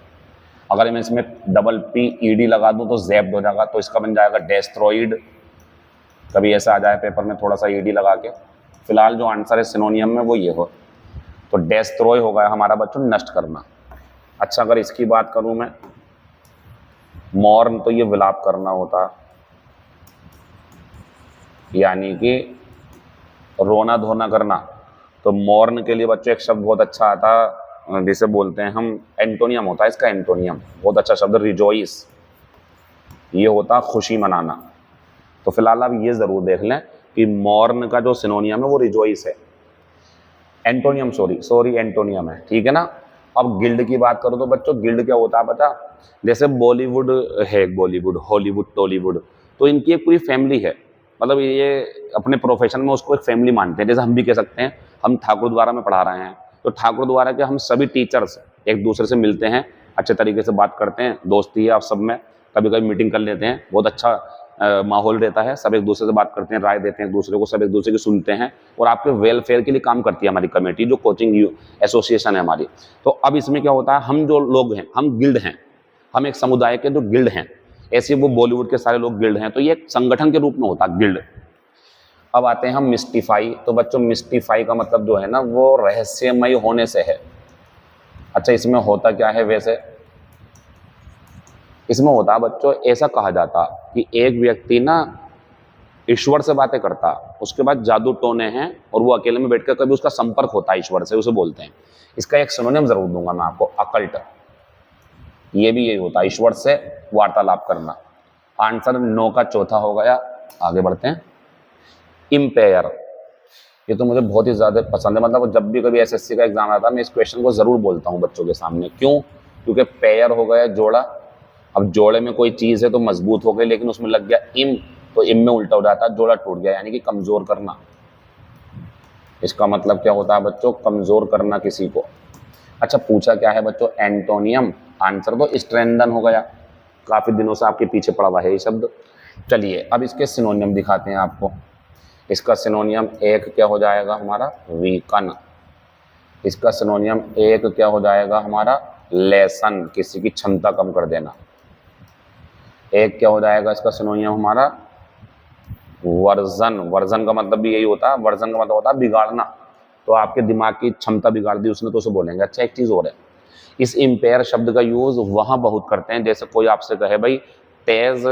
अगर मैं इसमें डबल पी ई डी लगा दूं तो ज़ेब्ड हो जाएगा, तो इसका बन जाएगा डेस्ट्रॉइड। कभी ऐसा आ जाए पेपर में थोड़ा सा ई डी लगा के। फिलहाल जो आंसर है सिनोनियम में वो ये हो, तो डेस्ट्रॉय होगा हमारा बच्चों नष्ट करना। अच्छा, अगर इसकी बात करूं मैं, मॉर्न तो ये विलाप करना होता, यानी कि रोना धोना करना। तो मॉर्न के लिए बच्चों एक शब्द बहुत अच्छा आता जिसे बोलते हैं हम, एंटोनियम होता है इसका, एंटोनियम बहुत अच्छा शब्द रिजॉइस, ये होता खुशी मनाना। तो फिलहाल आप ये जरूर देख लें कि मॉर्न का जो सिनोनियम है वो रिजॉइस है, एंटोनियम सॉरी एंटोनियम है, ठीक है ना। अब गिल्ड की बात करो तो बच्चों गिल्ड क्या होता है पता, जैसे बॉलीवुड है, बॉलीवुड, हॉलीवुड, टॉलीवुड, तो इनकी एक पूरी फैमिली है। मतलब ये अपने प्रोफेशन में उसको एक फैमिली मानते हैं। जैसे हम भी कह सकते हैं हम ठाकुर द्वारा में पढ़ा रहे हैं, तो ठाकुर द्वारा के हम सभी टीचर्स एक दूसरे से मिलते हैं, अच्छे तरीके से बात करते हैं, दोस्ती है आप सब में, कभी कभी मीटिंग कर लेते हैं, बहुत अच्छा माहौल रहता है, सब एक दूसरे से बात करते हैं, राय देते हैं एक दूसरे को, सब एक दूसरे की सुनते हैं, और आपके वेलफेयर के लिए काम करती है हमारी कमेटी, जो कोचिंग एसोसिएशन है हमारी। तो अब इसमें क्या होता है, हम जो लोग हैं हम गिल्ड हैं, हम एक समुदाय के जो गिल्ड हैं, ऐसे वो बॉलीवुड के सारे लोग गिल्ड हैं, तो ये एक संगठन के रूप में होता है गिल्ड। अब आते हैं हम मिस्टिफाई। तो बच्चों मिस्टिफाई का मतलब जो है ना वो रहस्यमय होने से है। अच्छा, इसमें होता क्या है वैसे, इसमें होता बच्चों ऐसा कहा जाता कि एक व्यक्ति ना ईश्वर से बातें करता, उसके बाद जादू टोने हैं और वो अकेले में बैठकर कभी उसका संपर्क होता है ईश्वर से, उसे बोलते हैं। इसका एक सिनोनिम जरूर दूंगा मैं आपको, अकल्ट। ये भी यही होता है, ईश्वर से वार्तालाप करना। आंसर नो का चौथा हो गया। आगे बढ़ते हैं। इम्पेयर, ये तो मुझे बहुत ही ज़्यादा पसंद है, मतलब जब भी कभी एसएससी का एग्जाम आता है मैं इस क्वेश्चन को ज़रूर बोलता हूँ बच्चों के सामने। क्यों? क्योंकि पेयर हो गया जोड़ा, अब जोड़े में कोई चीज़ है तो मजबूत हो गई, लेकिन उसमें लग गया इम, तो इम में उल्टा हो जाता है, जोड़ा टूट गया, यानी कि कमज़ोर करना। इसका मतलब क्या होता है बच्चों, कमज़ोर करना किसी को। अच्छा, पूछा क्या है बच्चों, एंटोनियम। आंसर तो स्ट्रेंथन हो गया, काफ़ी दिनों से आपके पीछे पड़ा हुआ है ये शब्द। चलिए अब इसके सिनोनियम दिखाते हैं आपको। इसका सिनोनियम एक क्या हो जाएगा हमारा, वीकन। इसका सिनोनियम एक क्या हो जाएगा हमारा, लेसन, किसी की क्षमता कम कर देना। एक क्या हो जाएगा इसका सिनोनियम हमारा, वर्जन। वर्जन का मतलब भी यही होता है, वर्जन का मतलब होता है बिगाड़ना, तो आपके दिमाग की क्षमता बिगाड़ दी उसने तो उसे बोलेंगे। अच्छा, एक चीज़ और है, इस इम्पेयर शब्द का यूज़ वहाँ बहुत करते हैं, जैसे कोई आपसे कहे भाई तेज़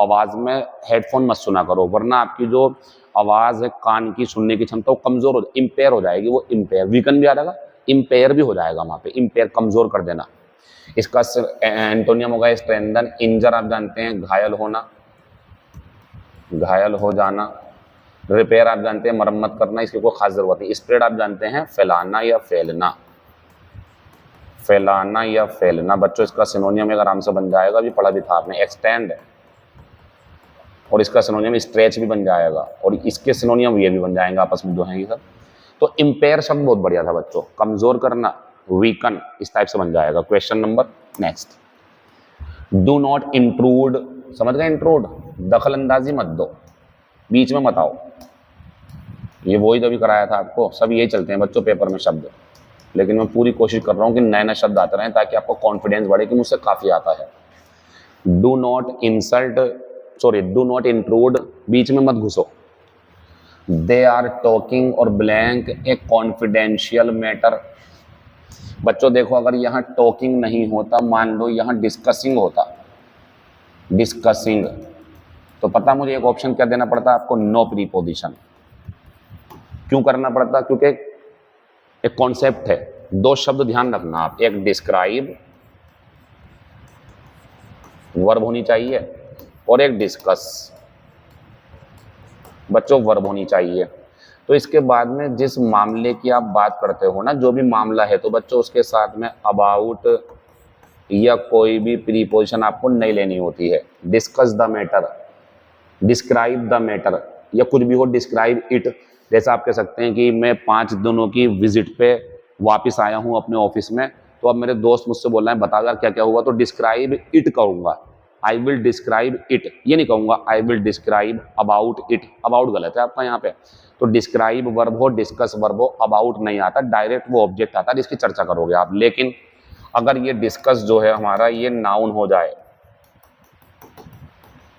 आवाज़ में हेडफोन मत सुना करो, वरना आपकी जो आवाज़ है, कान की सुनने की क्षमता वो कमज़ोर हो, इम्पेयर हो जाएगी। वो इम्पेयर, वीकन भी आ जाएगा, इम्पेयर भी हो जाएगा वहाँ पे, इम्पेयर कमज़ोर कर देना। इसका एंटोनियम होगा स्ट्रेंथन। इंजर आप जानते हैं घायल होना, घायल हो जाना। रिपेयर आप जानते हैं मरम्मत करना, इसकी कोई खास जरूरत नहीं। स्प्रेड आप जानते हैं फैलाना या फैलना, फैलाना या फैलना। बच्चों इसका सिनोनियम एक आराम से बन जाएगा, अभी पढ़ा भी था आपने, एक्सटेंड, और इसका सिनोनियम स्ट्रेच भी बन जाएगा, और इसके सिनोनियम ये भी बन जाएंगे, आपस में जो हैं ये सब। तो इम्पेयर शब्द बहुत बढ़िया था बच्चों, कमजोर करना, वीकन, इस टाइप से बन जाएगा। Question number next, do not intrude. समझ गए, इंट्रूड, दखल अंदाजी मत दो, बीच में मत आओ। ये वही तो भी कराया था आपको, सब यही चलते हैं बच्चों पेपर में शब्द, लेकिन मैं पूरी कोशिश कर रहा हूँ कि नए नए शब्द आते रहें ताकि आपको कॉन्फिडेंस बढ़े कि मुझसे काफ़ी आता है। Do not insult, sorry do not intrude, बीच में मत घुसो। दे आर टॉकिंग और ब्लैंक ए कॉन्फिडेंशियल मैटर। बच्चों देखो, अगर यहाँ टॉकिंग नहीं होता, मान लो यहाँ डिस्कसिंग होता, डिस्कसिंग, तो पता मुझे एक ऑप्शन क्या देना पड़ता आपको, नो प्रीपोजिशन। क्यों करना पड़ता, क्योंकि एक कॉन्सेप्ट है, दो शब्द ध्यान रखना आप, एक डिस्क्राइब वर्ब होनी चाहिए, और एक डिस्कस बच्चों वर्ब होनी चाहिए। तो इसके बाद में जिस मामले की आप बात करते हो ना, जो भी मामला है, तो बच्चों उसके साथ में अबाउट या कोई भी प्रीपोजिशन आपको नहीं लेनी होती है। Discuss the matter, describe the matter, या कुछ भी हो, डिस्क्राइब इट। जैसा आप कह सकते हैं कि मैं 5 दिनों की विजिट पे वापस आया हूँ अपने ऑफिस में, तो अब मेरे दोस्त मुझसे बोल रहे हैं बताओ यार क्या क्या हुआ, तो डिस्क्राइब इट कहूँगा, आई विल डिस्क्राइब इट, ये नहीं कहूँगा I will describe about it. About गलत है आपका यहाँ पे, तो डिस्क्राइब वर्ब हो, डिस्कस वर्ब हो, अबाउट नहीं आता, डायरेक्ट वो ऑब्जेक्ट आता है जिसकी चर्चा करोगे आप। लेकिन अगर ये डिस्कस जो है हमारा ये नाउन हो जाए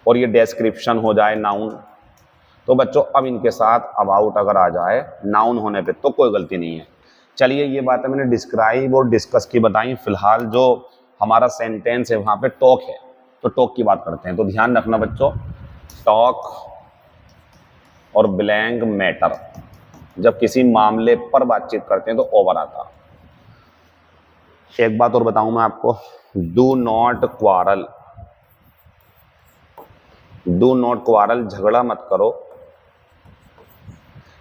और ये डिस्क्रिप्शन हो जाए नाउन, तो बच्चों अब इनके साथ अबाउट अगर आ जाए नाउन होने पे तो कोई गलती नहीं है। चलिए ये बातें मैंने डिस्क्राइब और डिस्कस की बताई। फिलहाल जो हमारा सेंटेंस है वहाँ पे टॉक है, तो टॉक की बात करते हैं। तो ध्यान रखना बच्चों, टॉक और ब्लैंक मैटर, जब किसी मामले पर बातचीत करते हैं तो ओवर आता। एक बात और बताऊं मैं आपको, do not quarrel, do not quarrel, झगड़ा मत करो,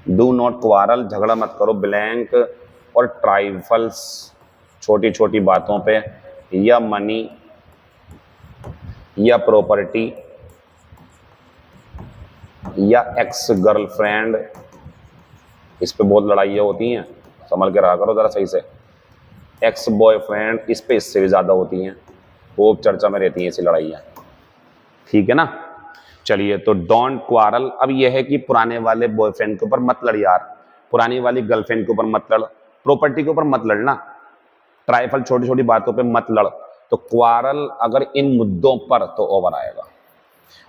डू नॉट क्वारल, झगड़ा मत करो ब्लैंक और ट्राइफल्स, छोटी छोटी बातों पे, या मनी या प्रॉपर्टी या एक्स गर्लफ्रेंड, इस पे बहुत लड़ाइयाँ होती हैं, संभल के रहा करो जरा सही से। एक्स बॉयफ्रेंड, इस पे इससे भी ज़्यादा होती हैं, खूब चर्चा में रहती हैं ऐसी लड़ाइयाँ, ठीक है ना। चलिए तो डोंट क्वारल, अब यह है कि पुराने वाले बॉयफ्रेंड के ऊपर मत लड़ यार, पुरानी वाली गर्लफ्रेंड के ऊपर मत लड़, प्रॉपर्टी के ऊपर मत लड़ना, ट्राइफल छोटी छोटी बातों पे मत लड़। तो क्वारल अगर इन मुद्दों पर तो ओवर आएगा,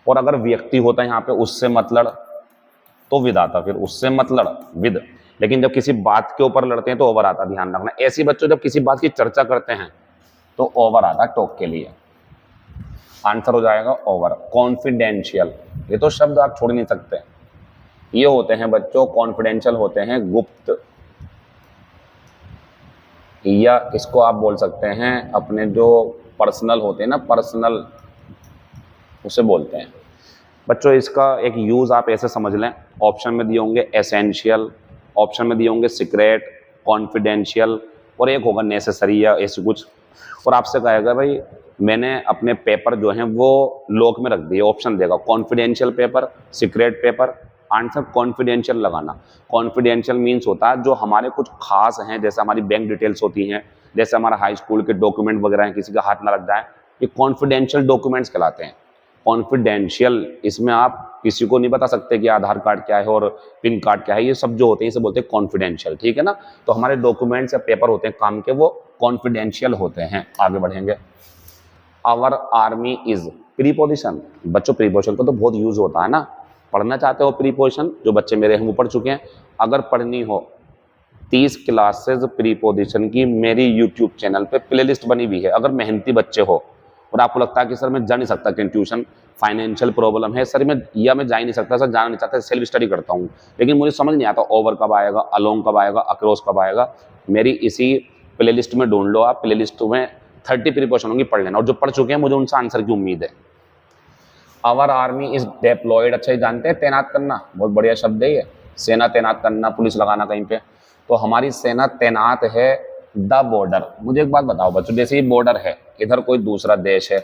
और अगर व्यक्ति होता है यहाँ पे उससे मत लड़ तो विद आता, फिर उससे मत लड़ विद। लेकिन जब किसी बात के ऊपर लड़ते हैं तो ओवर आता, ध्यान रखना। ऐसे बच्चों जब किसी बात की चर्चा करते हैं तो ओवर आता टॉक के लिए। आंसर हो जाएगा ओवर। कॉन्फिडेंशियल, ये तो शब्द आप छोड़ नहीं सकते, ये होते हैं बच्चों कॉन्फिडेंशियल, होते हैं गुप्त, या इसको आप बोल सकते हैं अपने जो पर्सनल होते हैं ना, पर्सनल उसे बोलते हैं बच्चों। इसका एक यूज़ आप ऐसे समझ लें, ऑप्शन में दिए होंगे एसेंशियल, ऑप्शन में दिए होंगे सीक्रेट, कॉन्फिडेंशियल, और एक होगा नेसेसरी या ऐसे कुछ। और आपसे कहेगा भाई मैंने अपने पेपर जो हैं वो लॉक में रख दिए, ऑप्शन देगा confidential paper, secret paper. Answer confidential लगाना। कॉन्फिडेंशियल मीन्स होता है जो हमारे कुछ खास हैं, जैसे हमारी बैंक डिटेल्स होती हैं, जैसे हमारा हाई स्कूल के डॉक्यूमेंट वगैरह हैं, किसी का हाथ ना लग जाए, ये कॉन्फिडेंशियल डॉक्यूमेंट्स कहलाते हैं। कॉन्फिडेंशियल, इसमें आप किसी को नहीं बता सकते कि आधार कार्ड क्या है और पिन कार्ड क्या है, ये सब जो होते हैं इसे बोलते हैं कॉन्फिडेंशियल, ठीक है ना। तो हमारे डॉक्यूमेंट्स या पेपर होते हैं काम के, वो कॉन्फिडेंशियल होते हैं। आगे बढ़ेंगे। आवर आर्मी इज, प्रीपोजिशन, बच्चों प्रीपोजिशन का तो बहुत यूज होता है ना। पढ़ना चाहते हो प्रीपोजिशन, जो बच्चे मेरे हैं वो पढ़ चुके हैं, अगर पढ़नी हो 30 क्लासेस प्रीपोजिशन की मेरी यूट्यूब चैनल पे प्लेलिस्ट बनी हुई है। अगर मेहनती बच्चे हो और आपको लगता है कि सर मैं जा नहीं सकता कि ट्यूशन, फाइनेंशियल प्रॉब्लम है सर, मैं जा ही नहीं सकता सर, जाना नहीं चाहता, सेल्फ स्टडी करता हूँ, लेकिन मुझे समझ नहीं आता ओवर कब आएगा, अलोंग कब आएगा, अक्रॉस कब आएगा, मेरी इसी प्लेलिस्ट में ढूंढ लो आप। प्लेलिस्ट में 30 प्रीपोजिशन होंगी, पढ़ लेना, और जो पढ़ चुके हैं मुझे उनसे आंसर की उम्मीद है। आवर आर्मी इज डेप्लॉयड, अच्छा ये जानते हैं तैनात करना, बहुत बढ़िया शब्द है ये, सेना तैनात करना, पुलिस लगाना कहीं पे। तो हमारी सेना तैनात है द बॉर्डर। मुझे एक बात बताओ बच्चों, जैसे ये बॉर्डर है, इधर कोई दूसरा देश है,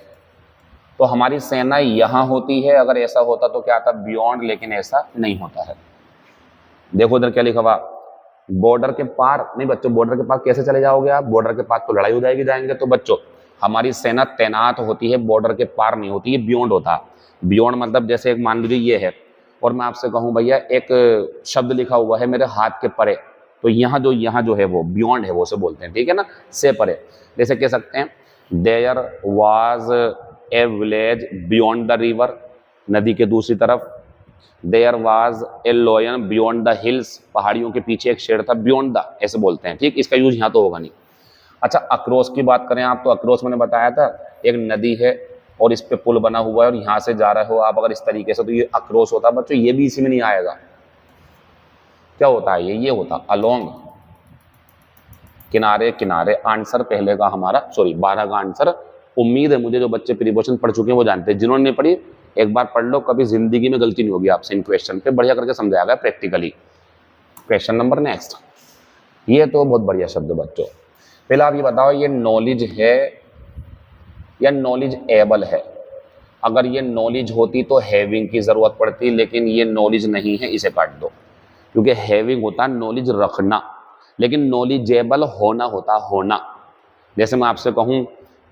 तो हमारी सेना यहाँ होती है, अगर ऐसा होता तो क्या आता बियॉन्ड, लेकिन ऐसा नहीं होता है। देखो इधर क्या लिखा हुआ, बॉर्डर के पार नहीं बच्चों, बॉर्डर के पार कैसे चले जाओगे आप, बॉर्डर के पार तो लड़ाई हो जाएगी जाएंगे। तो बच्चों हमारी सेना तैनात होती है, बॉर्डर के पार नहीं होती है, बियॉन्ड होता है। बियॉन्ड मतलब जैसे एक मान लीजिए ये है, और मैं आपसे कहूँ भैया एक शब्द लिखा हुआ है मेरे हाथ के परे, तो यहाँ जो है वो बियॉन्ड है, वो से बोलते हैं, ठीक है ना, से परे। जैसे कह सकते हैं there was a village beyond the river, नदी के दूसरी तरफ। There was a lion beyond the hills, पहाड़ियों के पीछे एक शेर था, बियॉन्ड द ऐसे बोलते हैं, ठीक। इसका यूज यहाँ तो होगा नहीं। अच्छा अक्रॉस की बात करें आप, तो अक्रॉस मैंने बताया था एक नदी है और इस पे पुल बना हुआ है और यहाँ से जा रहे हो आप अगर इस तरीके से, तो ये अक्रॉस होता है बच्चों। ये भी इसी में नहीं आएगा, क्या होता है ये होता अलोंग, किनारे किनारे। आंसर पहले का हमारा 12 का आंसर। उम्मीद है मुझे जो बच्चे प्रीपोजिशन पढ़ चुके हैं वो जानते हैं, जिन्होंने नहीं पढ़ी एक बार पढ़ लो, कभी जिंदगी में गलती नहीं होगी आपसे। इन क्वेश्चन पे बढ़िया करके समझाया गया प्रैक्टिकली। क्वेश्चन नंबर नेक्स्ट, ये तो बहुत बढ़िया शब्द बच्चों। पहले आप ये बताओ ये नॉलेज है या नॉलेज एबल है। अगर ये नॉलेज होती तो हैविंग की जरूरत पड़ती, लेकिन ये नॉलेज नहीं है, इसे काट दो, क्योंकि हैविंग होता है नॉलेज रखना, लेकिन नॉलेजेबल होना होता होना। जैसे मैं आपसे कहूँ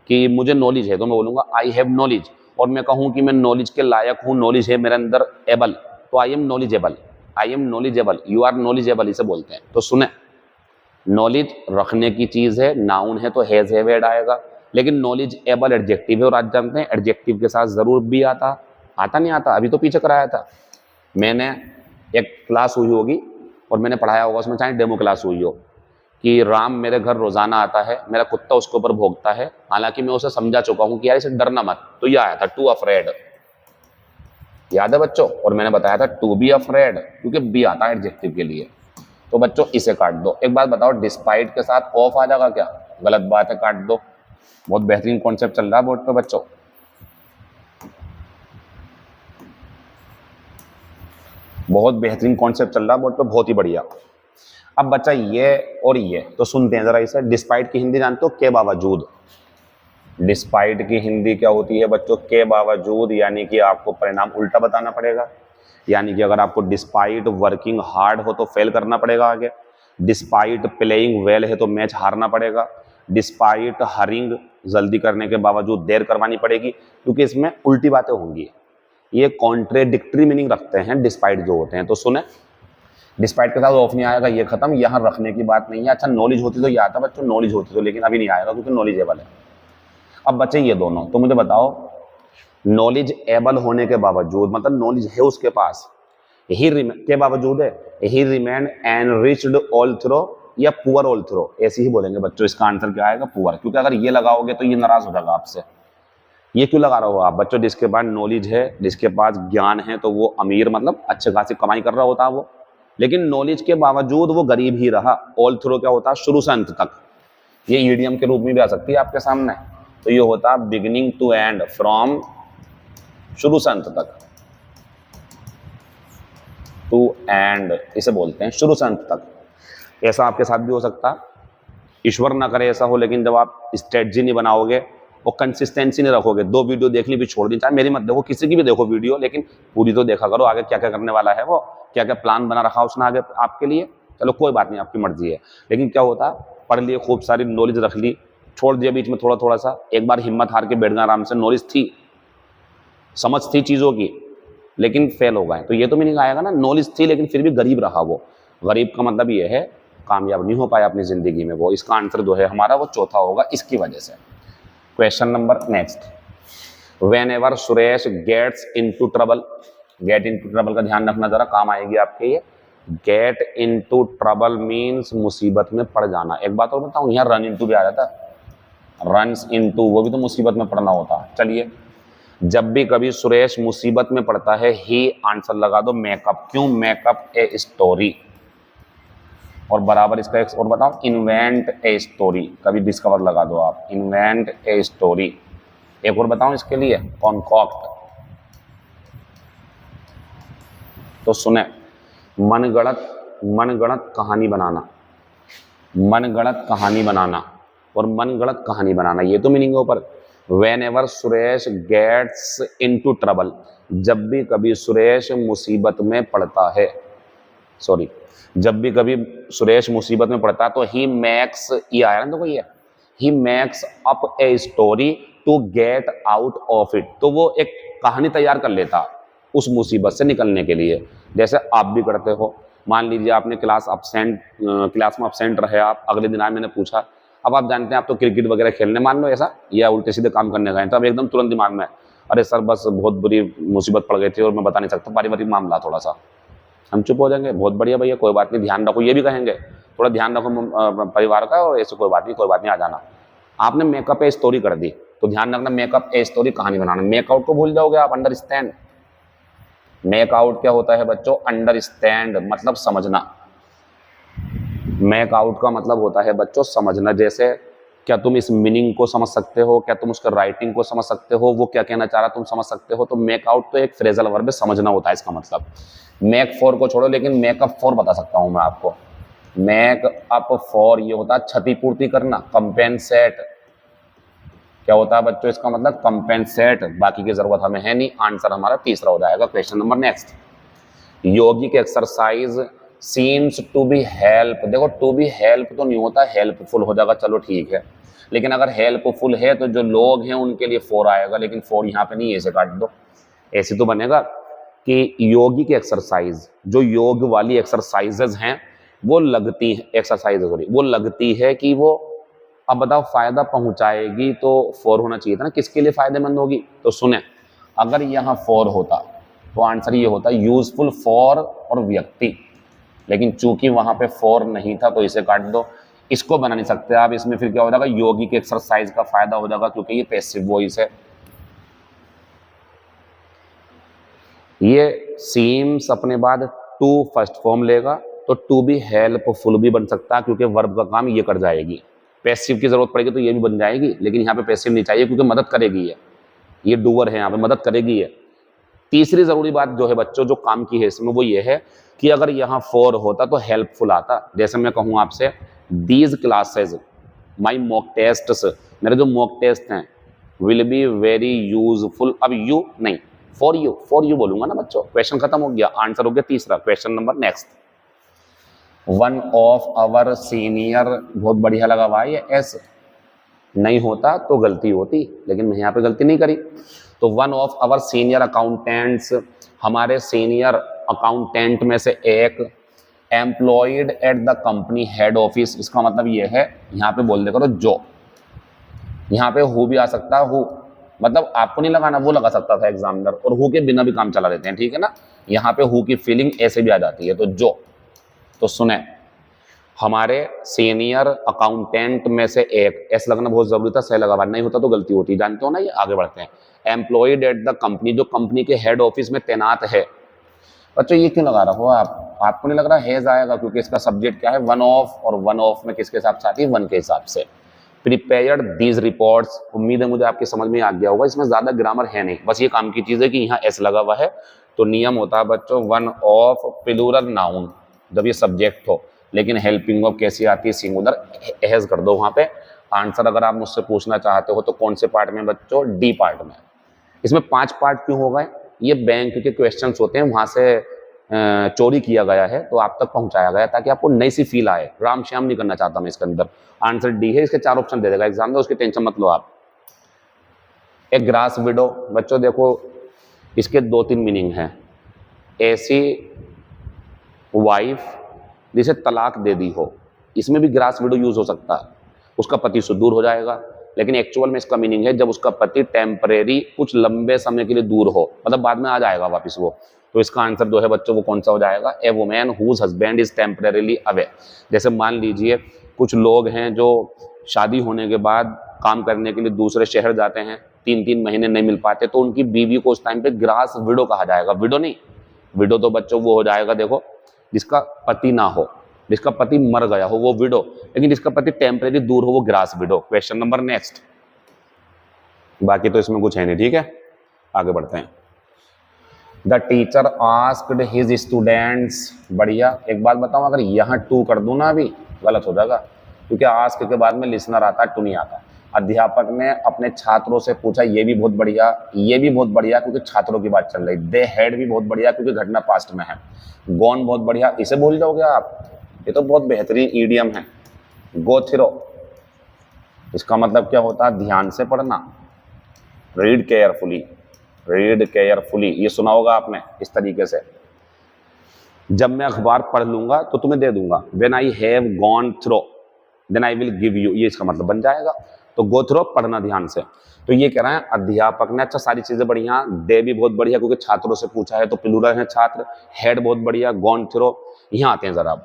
कि मुझे नॉलेज है तो मैं बोलूँगा आई हैव नॉलेज, और मैं कहूँ कि मैं नॉलेज के लायक हूँ, नॉलेज है मेरे अंदर एबल, तो I am knowledgeable, I am knowledgeable, you are knowledgeable, इसे बोलते हैं। तो सुने नॉलेज रखने की चीज है, नाउन है तो हैज हैव हैड आएगा, लेकिन नॉलेज एबल एडजेक्टिव है और आज जानते हैं एडजेक्टिव के साथ जरूर भी आता नहीं आता, अभी तो पीछे कराया था मैंने। एक क्लास हुई होगी और मैंने पढ़ाया होगा उसमें, चाहे डेमो क्लास हुई हो, कि राम मेरे घर रोजाना आता है, मेरा कुत्ता उसके ऊपर भोंकता है, हालांकि मैं उसे समझा चुका हूं कि यार इसे डरना मत, तो ये आया था टू अफ्रेड, याद है बच्चों। और मैंने बताया था टू बी अफ्रेड, क्योंकि बी आता है एडजेक्टिव के लिए। तो बच्चों इसे काट दो। एक बात बताओ, डिस्पाइट के साथ ऑफ आ जाएगा क्या? गलत बात है, काट दो। बहुत बेहतरीन कॉन्सेप्ट चल रहा है बोर्ड पे बच्चों। बहुत बेहतरीन कॉन्सेप्ट चल रहा है बोर्ड पे, बहुत ही बढ़िया। अब बच्चा ये और ये तो सुनते हैं जरा इसे। डिस्पाइट की हिंदी जानते हो? के बावजूद। डिस्पाइट की हिंदी क्या होती है बच्चों? के बावजूद, यानी कि आपको परिणाम उल्टा बताना पड़ेगा। यानी कि अगर आपको डिस्पाइट वर्किंग हार्ड हो तो फेल करना पड़ेगा आगे, डिस्पाइट प्लेइंग वेल है तो मैच हारना पड़ेगा, डिस्पाइट हरिंग जल्दी करने के बावजूद देर करवानी पड़ेगी, क्योंकि इसमें उल्टी बातें होंगी। ये कॉन्ट्रेडिक्टरी मीनिंग रखते हैं डिस्पाइट जो होते हैं। तो सुने, डिस्पाइट के साथ ऑफ नहीं आएगा, ये खत्म, यहाँ रखने की बात नहीं है। अच्छा नॉलेज होती तो ये आता बच्चों, नॉलेज होती तो, लेकिन अभी नहीं आएगा क्योंकि नॉलेजेबल है। अब बच्चे ये दोनों, तो मुझे बताओ, नॉलेज एबल होने के बावजूद, मतलब नॉलेज है उसके पास, ही के बावजूद है, he remain enriched all through या पुअर ऑल थ्रो, ऐसे ही बोलेंगे बच्चों। इसका आंसर क्या आएगा? पुअर, क्योंकि अगर ये लगाओगे तो ये नाराज हो जाएगा आपसे। ये क्यों लगा रहे हो आप बच्चों? जिसके पास नॉलेज है, जिसके पास ज्ञान है, तो वो अमीर, मतलब अच्छे खासी कमाई कर रहा होता है वो, लेकिन नॉलेज के बावजूद वो गरीब ही रहा। ऑल थ्रो क्या होता है? शुरू से अंत तक। ये ईडियम के रूप में भी आ सकती है आपके सामने। तो ये होता है बिगिनिंग टू एंड, फ्रॉम, शुरू से अंत तक, टू एंड, इसे बोलते हैं शुरू से अंत तक। ऐसा आपके साथ भी हो सकता है, ईश्वर ना करे ऐसा हो, लेकिन जब आप स्ट्रेटजी नहीं बनाओगे और कंसिस्टेंसी नहीं रखोगे, 2 वीडियो देखनी भी छोड़ दी, चाहे मेरी मत देखो, किसी की भी देखो वीडियो, लेकिन पूरी तो देखा करो, आगे क्या क्या करने वाला है वो, क्या क्या प्लान बना रखा उसने आगे आपके लिए। चलो कोई बात नहीं, आपकी मर्जी है, लेकिन क्या होता, पढ़ लिए, खूब सारी नॉलेज रख ली, छोड़ दिया बीच में थोड़ा थोड़ा सा, एक बार हिम्मत हार के बैठ गए आराम से, नॉलेज थी, समझ थी चीज़ों की, लेकिन फेल हो गए, तो ये तो मीनिंग आएगा ना, नॉलेज थी लेकिन फिर भी गरीब रहा वो। गरीब का मतलब ये है कामयाब नहीं हो पाया अपनी जिंदगी में वो। इसका आंसर जो है हमारा वो चौथा होगा इसकी वजह से। Question number next, whenever Suresh gets into trouble, get into trouble का ध्यान रखना जरा, काम आएगी आपके ये। गेट इनटू ट्रबल मीन्स मुसीबत में पड़ जाना। एक बात और बताऊं, यहाँ रन इनटू भी आ जाता, रन्स इनटू, वो भी तो मुसीबत में पड़ना होता है। चलिए, जब भी कभी सुरेश मुसीबत में पड़ता है, ही आंसर लगा दो मेकअप। क्यों? मेकअप ए स्टोरी, और बराबर इसका एक और बताओ, इन्वेंट ए स्टोरी, कभी डिस्कवर लगा दो आप, इन्वेंट ए स्टोरी। एक और बताओ इसके लिए, कॉन्कॉक्ट। तो सुने, मनगढ़ंत कहानी बनाना, मनगढ़ंत कहानी बनाना और मनगढ़ंत कहानी बनाना, ये तो मीनिंग है ऊपर। Whenever Suresh gets into trouble, जब भी कभी सुरेश मुसीबत में पड़ता है, सॉरी, जब भी कभी सुरेश मुसीबत में पड़ता है, तो ही मेक्स, ये आया ना, तो ये he makes up a story to get out of it, तो वो एक कहानी तैयार कर लेता उस मुसीबत से निकलने के लिए। जैसे आप भी करते हो, मान लीजिए आपने क्लास में अपसेंट रहे आप, अगले दिन आए, मैंने पूछा, अब आप जानते हैं आप तो क्रिकेट वगैरह खेलने मान लो ऐसा, या उल्टे सीधे काम करने गए, तो अब एकदम तुरंत दिमाग में, अरे सर बस बहुत बुरी मुसीबत पड़ गई थी और मैं बता नहीं सकता, पारिवारिक मामला थोड़ा सा, हम चुप हो जाएंगे, बहुत बढ़िया भैया कोई बात नहीं, ध्यान रखो, ये भी कहेंगे थोड़ा ध्यान रखो परिवार का, और ऐसे कोई बात नहीं आ जाना। आपने मेकअप ए स्टोरी कर दी, तो ध्यान रखना, मेकअप ए स्टोरी कहानी बनाना। मेकआउट को भूल जाओगे आप, अंडरस्टैंड। मेकआउट क्या होता है बच्चों? अंडरस्टैंड, मतलब समझना। मेकआउट का मतलब होता है बच्चों समझना। जैसे क्या तुम इस मीनिंग को समझ सकते हो? क्या तुम उसका राइटिंग को समझ सकते हो? वो क्या कहना चाह रहा तुम समझ सकते हो? तो मेकआउट तो एक फ्रेजल वर्ब है, समझना होता है इसका मतलब। मेक फॉर को छोड़ो, लेकिन मेकअप फॉर बता सकता हूं मैं आपको। मेक अप फॉर ये होता है क्षतिपूर्ति करना, कंपेंसेट। क्या होता है बच्चों इसका मतलब? कंपेंसेट। बाकी की जरूरत हमें है नहीं, आंसर हमारा तीसरा हो जाएगा। Question number next, yogic exercise seems to be help. देखो टू बी हेल्प तो नहीं होता, हेल्पफुल हो जाएगा, चलो ठीक है, लेकिन अगर हेल्पफुल है तो जो लोग हैं उनके लिए फॉर आएगा, लेकिन फॉर यहाँ पे नहीं, ऐसे काट दो। ऐसे तो बनेगा कि योगिक एक्सरसाइज, जो योग वाली एक्सरसाइजेज हैं, वो लगती है, एक्सरसाइज सॉरी, वो लगती है कि वो, अब बताओ फायदा पहुंचाएगी तो फॉर होना चाहिए था ना, किसके लिए फायदेमंद होगी? तो सुने, अगर यहाँ फॉर होता तो आंसर ये होता यूजफुल फॉर और व्यक्ति, लेकिन चूंकि वहां पे फॉर नहीं था तो इसे काट दो। इसको बना नहीं सकते आप, इसमें फिर क्या हो जाएगा, यौगिक एक्सरसाइज का फायदा हो जाएगा क्योंकि ये पैसिव वॉइस है। ये सीम्स अपने बाद टू फर्स्ट फॉर्म लेगा तो टू भी हेल्पफुल भी बन सकता है क्योंकि वर्ब का काम ये कर जाएगी। पैसिव की जरूरत पड़ेगी तो ये भी बन जाएगी, लेकिन यहाँ पे पैसिव नहीं चाहिए क्योंकि मदद करेगी ये डूअर है, यहाँ पे मदद करेगी ये। तीसरी जरूरी बात जो है बच्चों, जो काम की है इसमें, वो ये है कि अगर यहाँ फॉर होता तो हेल्पफुल आता। जैसे मैं कहूँ आपसे, these classes my mock tests, मेरे जो मॉक टेस्ट हैं, विल बी वेरी यूजफुल। अब यू नहीं, फॉर यू बोलूंगा ना बच्चों। क्वेश्चन खत्म हो गया, आंसर हो गया तीसरा। Question number next, one of our senior, बहुत बढ़िया लगा भाई, ये एस नहीं होता तो गलती होती, लेकिन मैं यहाँ पे गलती नहीं करी। तो one of our senior accountants, हमारे सीनियर अकाउंटेंट में से एक, employed at the company head office, इसका मतलब ये है, यहाँ पे बोल दे करो जो, यहाँ पे हु भी आ सकता है, हु मतलब आपको नहीं लगाना, वो लगा सकता था एग्जामिनर, और हु के बिना भी काम चला देते हैं, ठीक है ना। यहाँ पे हु की फीलिंग ऐसे भी आ जाती है, तो जो। तो सुने, हमारे सीनियर अकाउंटेंट में से एक, ऐसा लगना बहुत जरूरी था, सही लगा, नहीं होता तो गलती होती, जानते हो ना ये। आगे बढ़ते हैं, एम्प्लॉयड एट द कंपनी, जो कंपनी के हेड ऑफिस में तैनात है। बच्चों ये क्यों लगा रहा हो आपको नहीं लग रहा हैज आएगा, क्योंकि इसका सब्जेक्ट क्या है, वन ऑफ, और वन ऑफ में किसके हिसाब से आती है, वन के हिसाब से। प्रिपेयर्ड दीज रिपोर्ट्स, उम्मीद है मुझे आपकी समझ में आ गया होगा, इसमें ज्यादा ग्रामर है नहीं, बस ये काम की चीज है कि यहाँ एस लगा हुआ है। तो नियम होता है बच्चों, वन ऑफ प्लूरल नाउन जब ये सब्जेक्ट हो, लेकिन हेल्पिंग ऑफ कैसी आती है, सिंगुलर, हैज कर दो वहां पे। आंसर अगर आप मुझसे पूछना चाहते हो तो कौन से पार्ट में बच्चों, डी पार्ट में। इसमें 5 पार्ट क्यों हो गए, ये बैंक के क्वेश्चंस होते हैं, वहां से चोरी किया गया है तो आप तक पहुंचाया गया ताकि आपको नई सी फील आए। राम श्याम नहीं करना चाहता मैं इसके अंदर। आंसर डी है, इसके 4 ऑप्शन दे देगा एग्जाम में, उसकी टेंशन मत लो आप। एक ग्रास विडो, बच्चों देखो इसके 2-3 मीनिंग हैं। ऐसी वाइफ जिसे तलाक दे दी हो, इसमें भी ग्रास विडो यूज हो सकता है, उसका पति सुदूर हो जाएगा, लेकिन एक्चुअल में इसका मीनिंग है जब उसका पति टेम्परेरी, कुछ लंबे समय के लिए दूर हो, मतलब बाद में आ जाएगा वापस वो। तो इसका आंसर जो है बच्चों वो कौन सा हो जाएगा, a women whose husband is temporarily away. जैसे मान लीजिए कुछ लोग हैं जो शादी होने के बाद काम करने के लिए दूसरे शहर जाते हैं, 3-3 महीने नहीं मिल पाते, तो उनकी बीवी को उस टाइम पे ग्रास विडो कहा जाएगा। विडो नहीं, विडो तो बच्चों वो हो जाएगा देखो जिसका पति ना हो, जिसका पति मर गया हो वो विडो, लेकिन जिसका पति टेम्परेरी दूर हो वो grass window. Question number next, बाकी तो इसमें कुछ है नहीं, ठीक है, आगे बढ़ते हैं। The teacher asked his students, बढ़िया। एक बात बताऊं, अगर यहाँ टू कर दूं ना अभी गलत हो जाएगा, क्योंकि आस्क के बाद में लिसनर आता है, टू नहीं आता। अध्यापक ने अपने छात्रों से पूछा, ये भी बहुत बढ़िया, ये भी बहुत बढ़िया क्योंकि छात्रों की बात चल रही। दे हैड भी बहुत बढ़िया क्योंकि घटना पास्ट में है। गॉन बहुत बढ़िया, इसे भूल जाओगे आप, ये तो बहुत बेहतरीन ईडियम है। गो थ्रो, इसका मतलब क्या होता है, ध्यान से पढ़ना। रीड केयरफुली, रीड केयरफुली, ये सुना होगा आपने इस तरीके से। जब मैं अखबार पढ़ लूंगा तो तुम्हें दे दूंगा। When I have gone throw then I will give you, ये इसका मतलब बन जाएगा। तो गो थ्रो, पढ़ना ध्यान से। तो ये कह रहे हैं अध्यापक ने, अच्छा सारी चीजें बढ़िया, दे भी बहुत बढ़िया क्योंकि छात्रों से पूछा है तो प्लूरल है छात्र, हेड बहुत बढ़िया, गॉन थ्रो। यहाँ आते हैं जरा,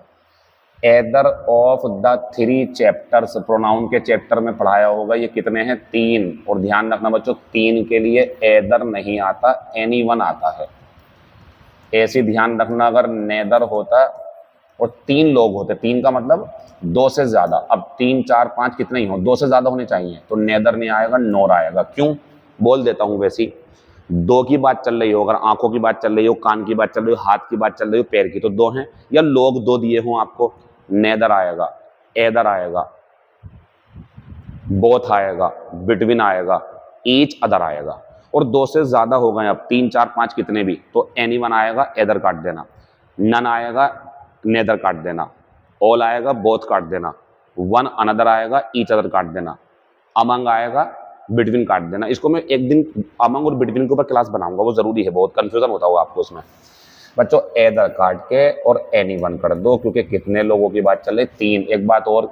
either of the 3 chapters, pronoun के चैप्टर में पढ़ाया होगा, ये कितने हैं, 3। और ध्यान रखना बच्चों, 3 के लिए एदर नहीं आता, एनीवन आता है। ऐसे ध्यान रखना, अगर नेदर होता और 3 लोग होते, 3 का मतलब 2 से ज्यादा, अब 3, 4, 5 कितने ही हो, 2 से ज्यादा होने चाहिए, तो नेदर नहीं आएगा, नोर आएगा। क्यों, बोल देता हूं वैसी। 2 की बात चल रही हो, अगर आंखों की बात चल रही हो, कान की बात चल रही हो, हाथ की बात चल रही हो, पैर की, तो 2 हैं, या लोग 2 दिए हों आपको, नेदर आएगा, एदर आएगा, बोथ आएगा, बिटवीन आएगा, ईच अदर आएगा। और 2 से ज्यादा हो गए, अब 3, 4, 5 कितने भी, तो एनीवन आएगा, एदर काट देना, नन आएगा, नेदर काट देना, ऑल आएगा, बोथ काट देना, वन अनदर आएगा, ईच अदर काट देना, अमंग आएगा, बिटवीन काट देना। इसको मैं एक दिन अमंग और बिटवीन के ऊपर क्लास बनाऊंगा, वो जरूरी है, बहुत कंफ्यूजन होता होगा आपको उसमें। बच्चों एदर काट के और एनी वन कर दो, क्योंकि कितने लोगों की बात चल रही, 3। एक बात और,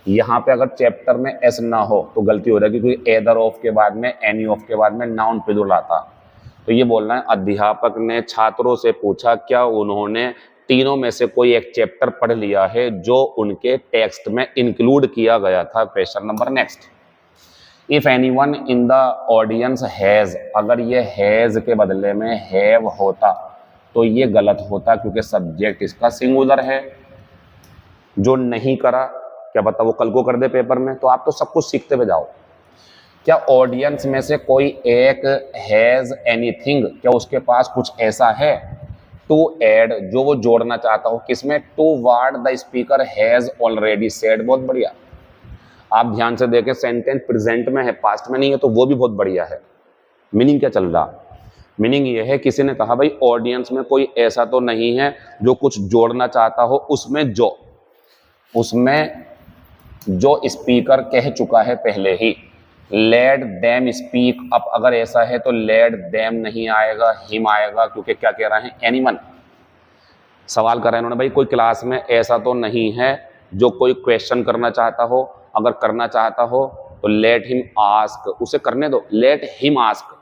यहाँ पे अगर चैप्टर में एस ना हो तो गलती हो जाएगी, क्योंकि एदर ऑफ के बाद में, एनी ऑफ के बाद में नाउन प्लूरल आता। तो ये बोलना है अध्यापक ने छात्रों से पूछा क्या उन्होंने तीनों में से कोई एक चैप्टर पढ़ लिया है जो उनके टेक्स्ट में इंक्लूड किया गया था। Question number next, if anyone in the audience has, अगर ये हैज के बदले में हैव होता तो ये गलत होता, क्योंकि सब्जेक्ट इसका सिंगुलर है। जो नहीं करा क्या पता वो कल को कर दे पेपर में, तो आप तो सब कुछ सीखते हुए जाओ। क्या ऑडियंस में से कोई एक हैज एनीथिंग, क्या उसके पास कुछ ऐसा है टू ऐड, जो वो जोड़ना चाहता हो, किसमें, to word the speaker has already said. बहुत बढ़िया, आप ध्यान से देखें सेंटेंस प्रेजेंट में है, पास्ट में नहीं है, तो वो भी बहुत बढ़िया है। मीनिंग क्या चल रहा, मीनिंग ये है किसी ने कहा भाई ऑडियंस में कोई ऐसा तो नहीं है जो कुछ जोड़ना चाहता हो, उसमें जो स्पीकर कह चुका है पहले ही। लेट देम स्पीक अप, अगर ऐसा है तो लेट देम नहीं आएगा, हिम आएगा, क्योंकि क्या कह रहे हैं, एनीवन। सवाल कर रहे हैं इन्होंने भाई कोई क्लास में ऐसा तो नहीं है जो कोई क्वेश्चन करना चाहता हो, अगर करना चाहता हो तो लेट हिम आस्क, उसे करने दो, लेट हिम आस्क।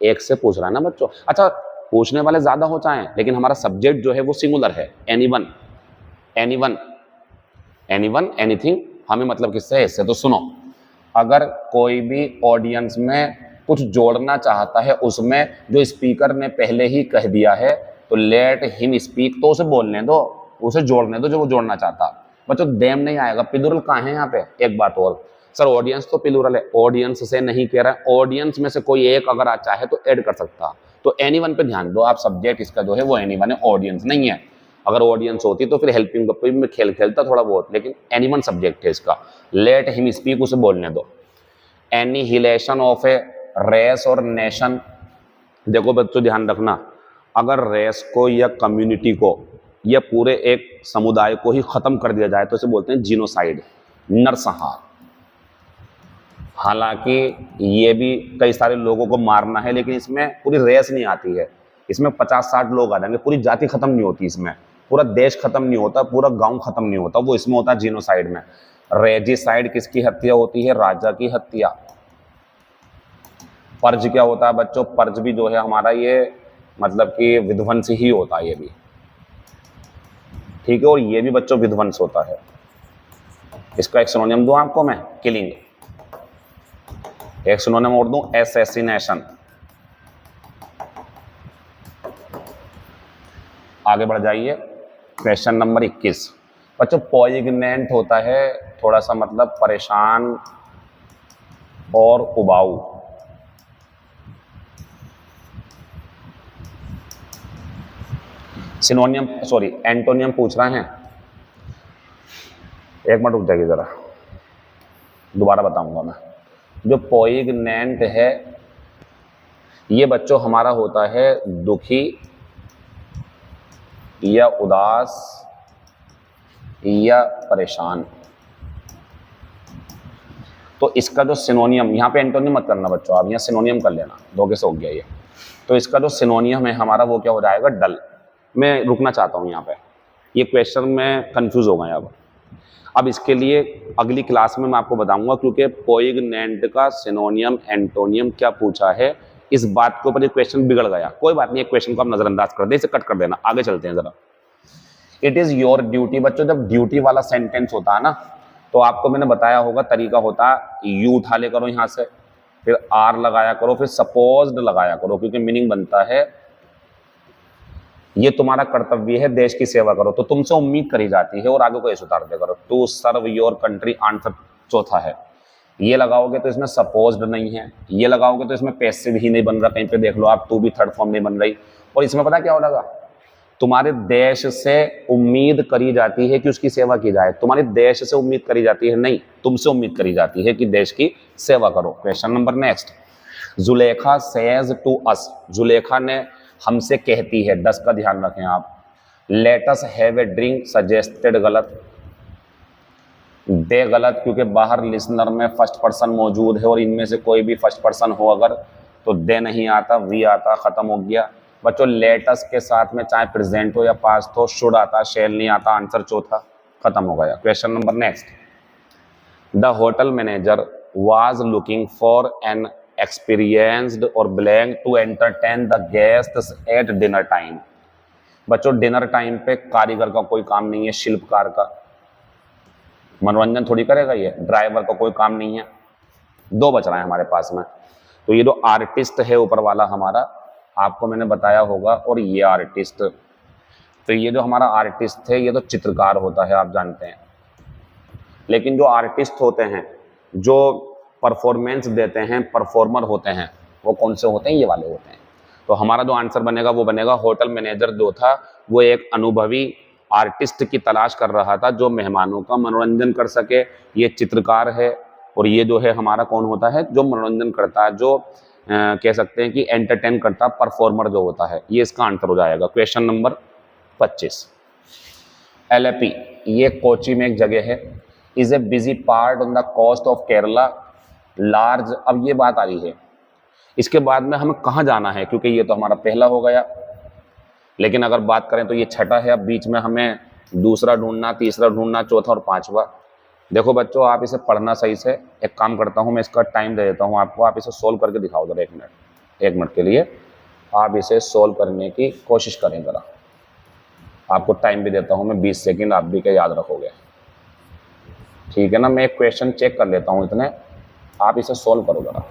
एक से पूछ रहा है ना बच्चों। अच्छा, पूछने वाले ज्यादा हो चाहे, लेकिन हमारा सब्जेक्ट जो है वो सिंगुलर है, एनीवन, एनीवन, एनीवन, एनीथिंग, हमें मतलब किससे है, इससे। तो सुनो, अगर कोई भी ऑडियंस में कुछ जोड़ना चाहता है, उसमें जो स्पीकर ने पहले ही कह दिया है, तो लेट हिम स्पीक, तो उसे बोलने दो, उसे जोड़ने दो जो वो जोड़ना चाहता। बच्चों देम नहीं आएगा, प्लूरल कहाँ है यहाँ पे। एक बात और, सर ऑडियंस तो प्लूरल है, ऑडियंस से नहीं कह रहा है, ऑडियंस में से कोई एक अगर आ चाहे तो ऐड कर सकता। तो एनीवन पे ध्यान दो आप, सब्जेक्ट इसका जो है वो एनीवन है, ऑडियंस नहीं है। अगर ऑडियंस होती तो फिर हेल्पिंग पे भी मैं खेलता थोड़ा बहुत, लेकिन एनीवन सब्जेक्ट है इसका। लेट हिम स्पीक, उसे बोलने दो। एनिहिलेशन ऑफ ए रेस और नेशन, देखो बच्चों ध्यान रखना, अगर रेस को या कम्युनिटी को या पूरे एक समुदाय को ही खत्म कर दिया जाए तो इसे बोलते हैं जीनोसाइड, नरसंहार। हालांकि ये भी कई सारे लोगों को मारना है, लेकिन इसमें पूरी रेस नहीं आती है, इसमें 50-60 लोग आ जाएंगे, पूरी जाति खत्म नहीं होती, इसमें पूरा देश खत्म नहीं होता, पूरा गांव खत्म नहीं होता, वो इसमें होता है जीनोसाइड में। रेजिसाइड किसकी हत्या होती है, राजा की हत्या। पर्ज क्या होता है बच्चों, पर्ज भी जो है हमारा ये मतलब कि विध्वंस ही होता है, ये भी ठीक है, और ये भी बच्चों विध्वंस होता है। इसका एक सिनोनियम दूं आपको मैं, किलिंग। एक सिनोनियम और दूं, एसेसिनेशन। आगे बढ़ जाइए, क्वेश्चन नंबर 21 बच्चों, पोइग्नेंट होता है थोड़ा सा मतलब परेशान और उबाऊ। सिनोनियम सॉरी एंटोनियम पूछ रहे हैं, एक मिनट रुक जाइए जरा, दोबारा बताऊंगा मैं। जो पोइग्नेंट है ये बच्चों हमारा होता है दुखी या उदास या परेशान। तो इसका जो सिनोनियम, यहाँ पे एंटोनियम मत करना बच्चों, आप यहाँ सिनोनियम कर लेना, धोखे से हो गया ये। तो इसका जो सिनोनियम है हमारा वो क्या हो जाएगा, डल। मैं रुकना चाहता हूँ यहाँ पे, ये क्वेश्चन में कंफ्यूज हो गए अब इसके लिए अगली क्लास में मैं आपको बताऊंगा, क्योंकि पोइग्नेंट का सिनोनियम एंटोनियम क्या पूछा है, इस बात के ऊपर ये क्वेश्चन बिगड़ गया। कोई बात नहीं, एक क्वेश्चन को आप नजरअंदाज कर दे, इसे कट कर देना, आगे चलते हैं जरा। इट इज योर ड्यूटी बच्चों, जब ड्यूटी वाला सेंटेंस होता है ना, तो आपको मैंने बताया होगा तरीका होता है, यू उठा ले करो यहाँ से, फिर आर लगाया करो, फिर सपोज्ड लगाया करो, क्योंकि मीनिंग बनता है ये तुम्हारा कर्तव्य है, देश की सेवा करो, तो तुमसे उम्मीद करी जाती है, और आगे को ऐसे उतार दे करो, to serve your country. Answer चौथा है, ये लगाओगे तो इसमें सपोज्ड नहीं है, ये लगाओगे तो इसमें पैसिव ही नहीं बन रहा, कहीं पे देख लो आप, टू भी थर्ड फॉर्म नहीं बन रही, और इसमें पता क्या हो लगा, तुम्हारे देश से उम्मीद करी जाती है कि उसकी सेवा की जाए। तुम्हारे देश से उम्मीद करी जाती है नहीं, तुमसे उम्मीद करी जाती है कि देश की सेवा करो। Question number next, Zulekha says to us, Zulekha ने हमसे कहती है, 10 का ध्यान रखें आप। Let us have a drink, suggested गलत, दे गलत, क्योंकि बाहर लिसनर में फर्स्ट पर्सन मौजूद है, और इनमें से कोई भी फर्स्ट पर्सन हो अगर तो दे नहीं आता, वी आता, खत्म हो गया। बच्चों लेटस के साथ में चाहे प्रेजेंट हो या पास्ट हो, शुड आता, शेल नहीं आता, आंसर चौथा, खत्म हो गया। Question number next, the hotel manager was looking for an experienced or blank to entertain the guests at dinner time। बच्चों डिनर टाइम पे कारीगर का कोई काम नहीं है, शिल्पकार का मनोरंजन थोड़ी करेगा, ये ड्राइवर का कोई काम नहीं है। दो बच रहे हैं हमारे पास में। तो ये जो आर्टिस्ट है ऊपर वाला हमारा, आपको मैंने बताया होगा, और ये आर्टिस्ट, तो ये जो हमारा आर्टिस्ट है ये तो चित्रकार होता है, आप जानते हैं। लेकिन जो आर्टिस्ट होते हैं, जो परफॉर्मेंस देते हैं, परफॉर्मर होते हैं, वो कौन से होते हैं? ये वाले होते हैं। तो हमारा जो आंसर बनेगा वो बनेगा होटल मैनेजर जो था वो एक अनुभवी आर्टिस्ट की तलाश कर रहा था जो मेहमानों का मनोरंजन कर सके। ये चित्रकार है, और ये जो है हमारा कौन होता है? जो मनोरंजन करता है, जो कह सकते हैं कि एंटरटेन करता, परफॉर्मर जो होता है। ये इसका आंसर हो जाएगा। क्वेश्चन नंबर 25, एलेपी, ये कोची में एक जगह है, is a busy part on the coast of Kerala large. अब ये बात आ रही है, इसके बाद में हमें कहाँ जाना है, क्योंकि ये तो हमारा पहला हो गया, लेकिन अगर बात करें तो ये छठा है। अब बीच में हमें दूसरा ढूंढना, तीसरा ढूंढना, चौथा और पांचवा। देखो बच्चों, आप इसे पढ़ना सही से। एक काम करता हूँ, मैं इसका टाइम दे देता हूँ आपको, आप इसे सोल्व करके दिखाओ जरा। 1 मिनट के लिए आप इसे सोल्व करने की कोशिश करें जरा। आपको टाइम भी देता हूँ मैं 20 सेकेंड, आप भी क्या याद रखोगे, ठीक है ना? मैं एक क्वेश्चन चेक कर लेता हूँ इतने, आप इसे सोल्व करो जरा।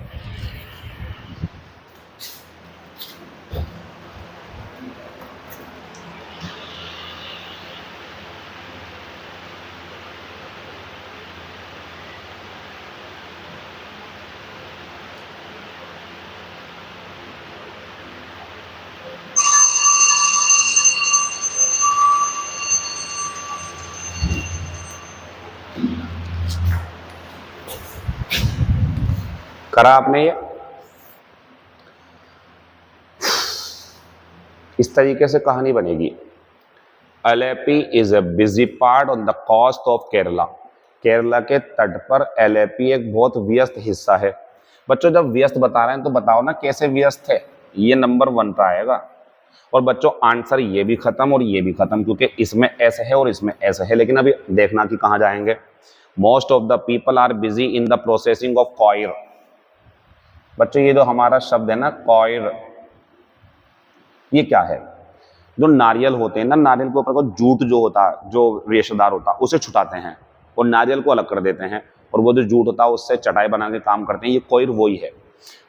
करा आपने ये? इस तरीके से कहानी बनेगी। Alleppey is a busy part on the coast of Kerala. Kerala के तट पर एलेपी एक बहुत व्यस्त हिस्सा है। बच्चों जब व्यस्त बता रहे हैं तो बताओ ना कैसे व्यस्त है, ये नंबर 1 पर आएगा। और बच्चों आंसर ये भी खत्म और ये भी खत्म, क्योंकि इसमें ऐसे है और इसमें ऐसे है। लेकिन अभी देखना कि कहाँ जाएंगे। Most of the people are busy in the processing of coir. बच्चों ये जो हमारा शब्द है ना कॉयर, ये क्या है? जो नारियल होते हैं ना, नारियल के ऊपर को जूट जो होता है, जो रेशेदार होता है, उसे छुटाते हैं और नारियल को अलग कर देते हैं, और वो जो जूट होता है उससे चटाई बना के काम करते हैं। ये कॉयर वही है।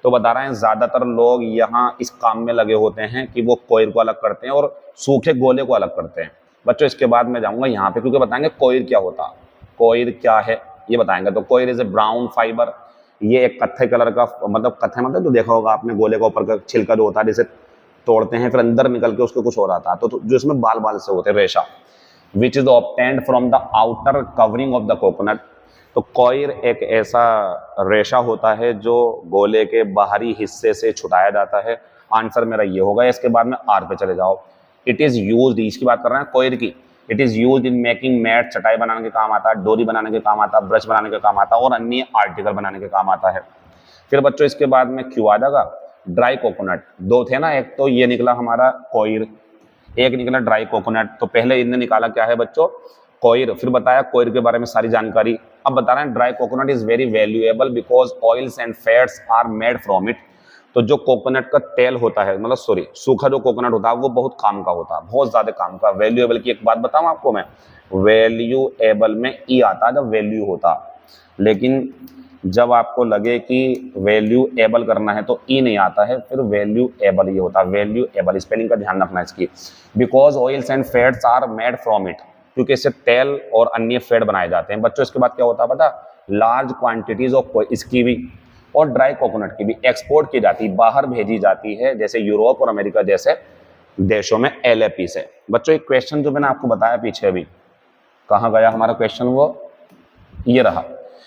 तो बता रहे हैं ज़्यादातर लोग यहाँ इस काम में लगे होते हैं कि वो कॉयर को अलग करते हैं और सूखे गोले को अलग करते हैं। बच्चों इसके बाद मैं जाऊँगा यहाँ पे, क्योंकि बताएंगे कॉयर क्या होता है, कॉयर क्या है ये बताएंगे। तो coir is a brown fibre, ये एक कत्थे कलर का, मतलब कत्थे मतलब जो देखा होगा आपने, गोले का ऊपर का छिलका जो होता है, जिसे तोड़ते हैं फिर अंदर निकल के उसको कुछ हो रहा था, तो जो इसमें बाल बाल से होते हैं, रेशा, which is obtained from the outer covering of the coconut. तो कॉयर एक ऐसा रेशा होता है जो गोले के बाहरी हिस्से से छुटाया जाता है। आंसर मेरा ये होगा। इसके बाद में आर पे चले जाओ। इट इज यूज्ड, इसकी बात कर रहे हैं कॉयर की। It is used in making mat, चटाई बनाने के काम आता है, डोरी बनाने के काम आता है, ब्रश बनाने के काम आता है, और अन्य आर्टिकल बनाने के काम आता है। फिर बच्चों इसके बाद में क्यों आ जाएगा? Dry coconut. दो थे ना, एक तो ये निकला हमारा कॉयर, एक निकला ड्राई कोकोनट। तो पहले इनने निकाला क्या है बच्चों? कॉयर। फिर बताया कॉयर के बारे में सारी जानकारी। अब बता रहे हैं dry coconut is very valuable because oils and fats are made from it. तो जो कोकोनट का तेल होता है, मतलब सॉरी सूखा जो कोकोनट होता है, वो बहुत काम का होता है, बहुत ज्यादा काम का। वैल्यूएबल की एक बात बताऊं आपको मैं, वैल्यूएबल में ई आता है जब वैल्यू होता, लेकिन जब आपको लगे कि वैल्यू एबल करना है तो ई नहीं आता है, फिर वैल्यू एबल ये होता है। वैल्यू एबल स्पेलिंग का ध्यान रखना इसकी। Because oils and fats are made from it, क्योंकि इससे तेल और अन्य फैट बनाए जाते हैं। बच्चों इसके बाद क्या होता है पता? लार्ज क्वांटिटीज ऑफ इसकी भी और ड्राई कोकोनट की भी एक्सपोर्ट की जाती, बाहर भेजी जाती है, जैसे यूरोप और अमेरिका जैसे देशों में एलएपी से। बच्चों एक क्वेश्चन जो मैंने आपको बताया पीछे, अभी कहाँ गया हमारा क्वेश्चन? वो ये रहा।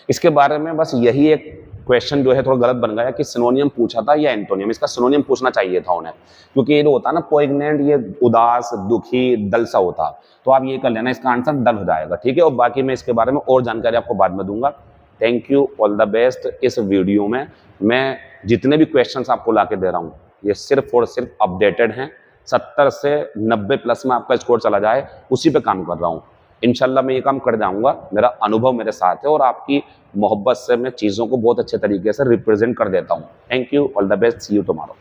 इसके बारे में बस यही एक क्वेश्चन जो है थोड़ा गलत बन गया कि सिनोनियम पूछा था या एंटोनियम। इसका सिनोनियम पूछना चाहिए था उन्हें, क्योंकि ये जो होता है ना पोइग्नेंट, ये उदास, दुखी, डल सा होता। तो आप ये कर लेना, इसका आंसर डल हो जाएगा, ठीक है। और बाकी मैं इसके बारे में और जानकारी आपको बाद में दूंगा। Thank you, all the best. इस वीडियो में मैं जितने भी क्वेश्चंस आपको ला के दे रहा हूँ ये सिर्फ और सिर्फ अपडेटेड हैं, 70 से 90 प्लस में आपका स्कोर चला जाए, उसी पे काम कर रहा हूँ। इंशाल्लाह मैं ये काम कर जाऊँगा, मेरा अनुभव मेरे साथ है और आपकी मोहब्बत से मैं चीज़ों को बहुत अच्छे तरीके से रिप्रेजेंट कर देता हूँ। Thank you, all the best, see you tomorrow.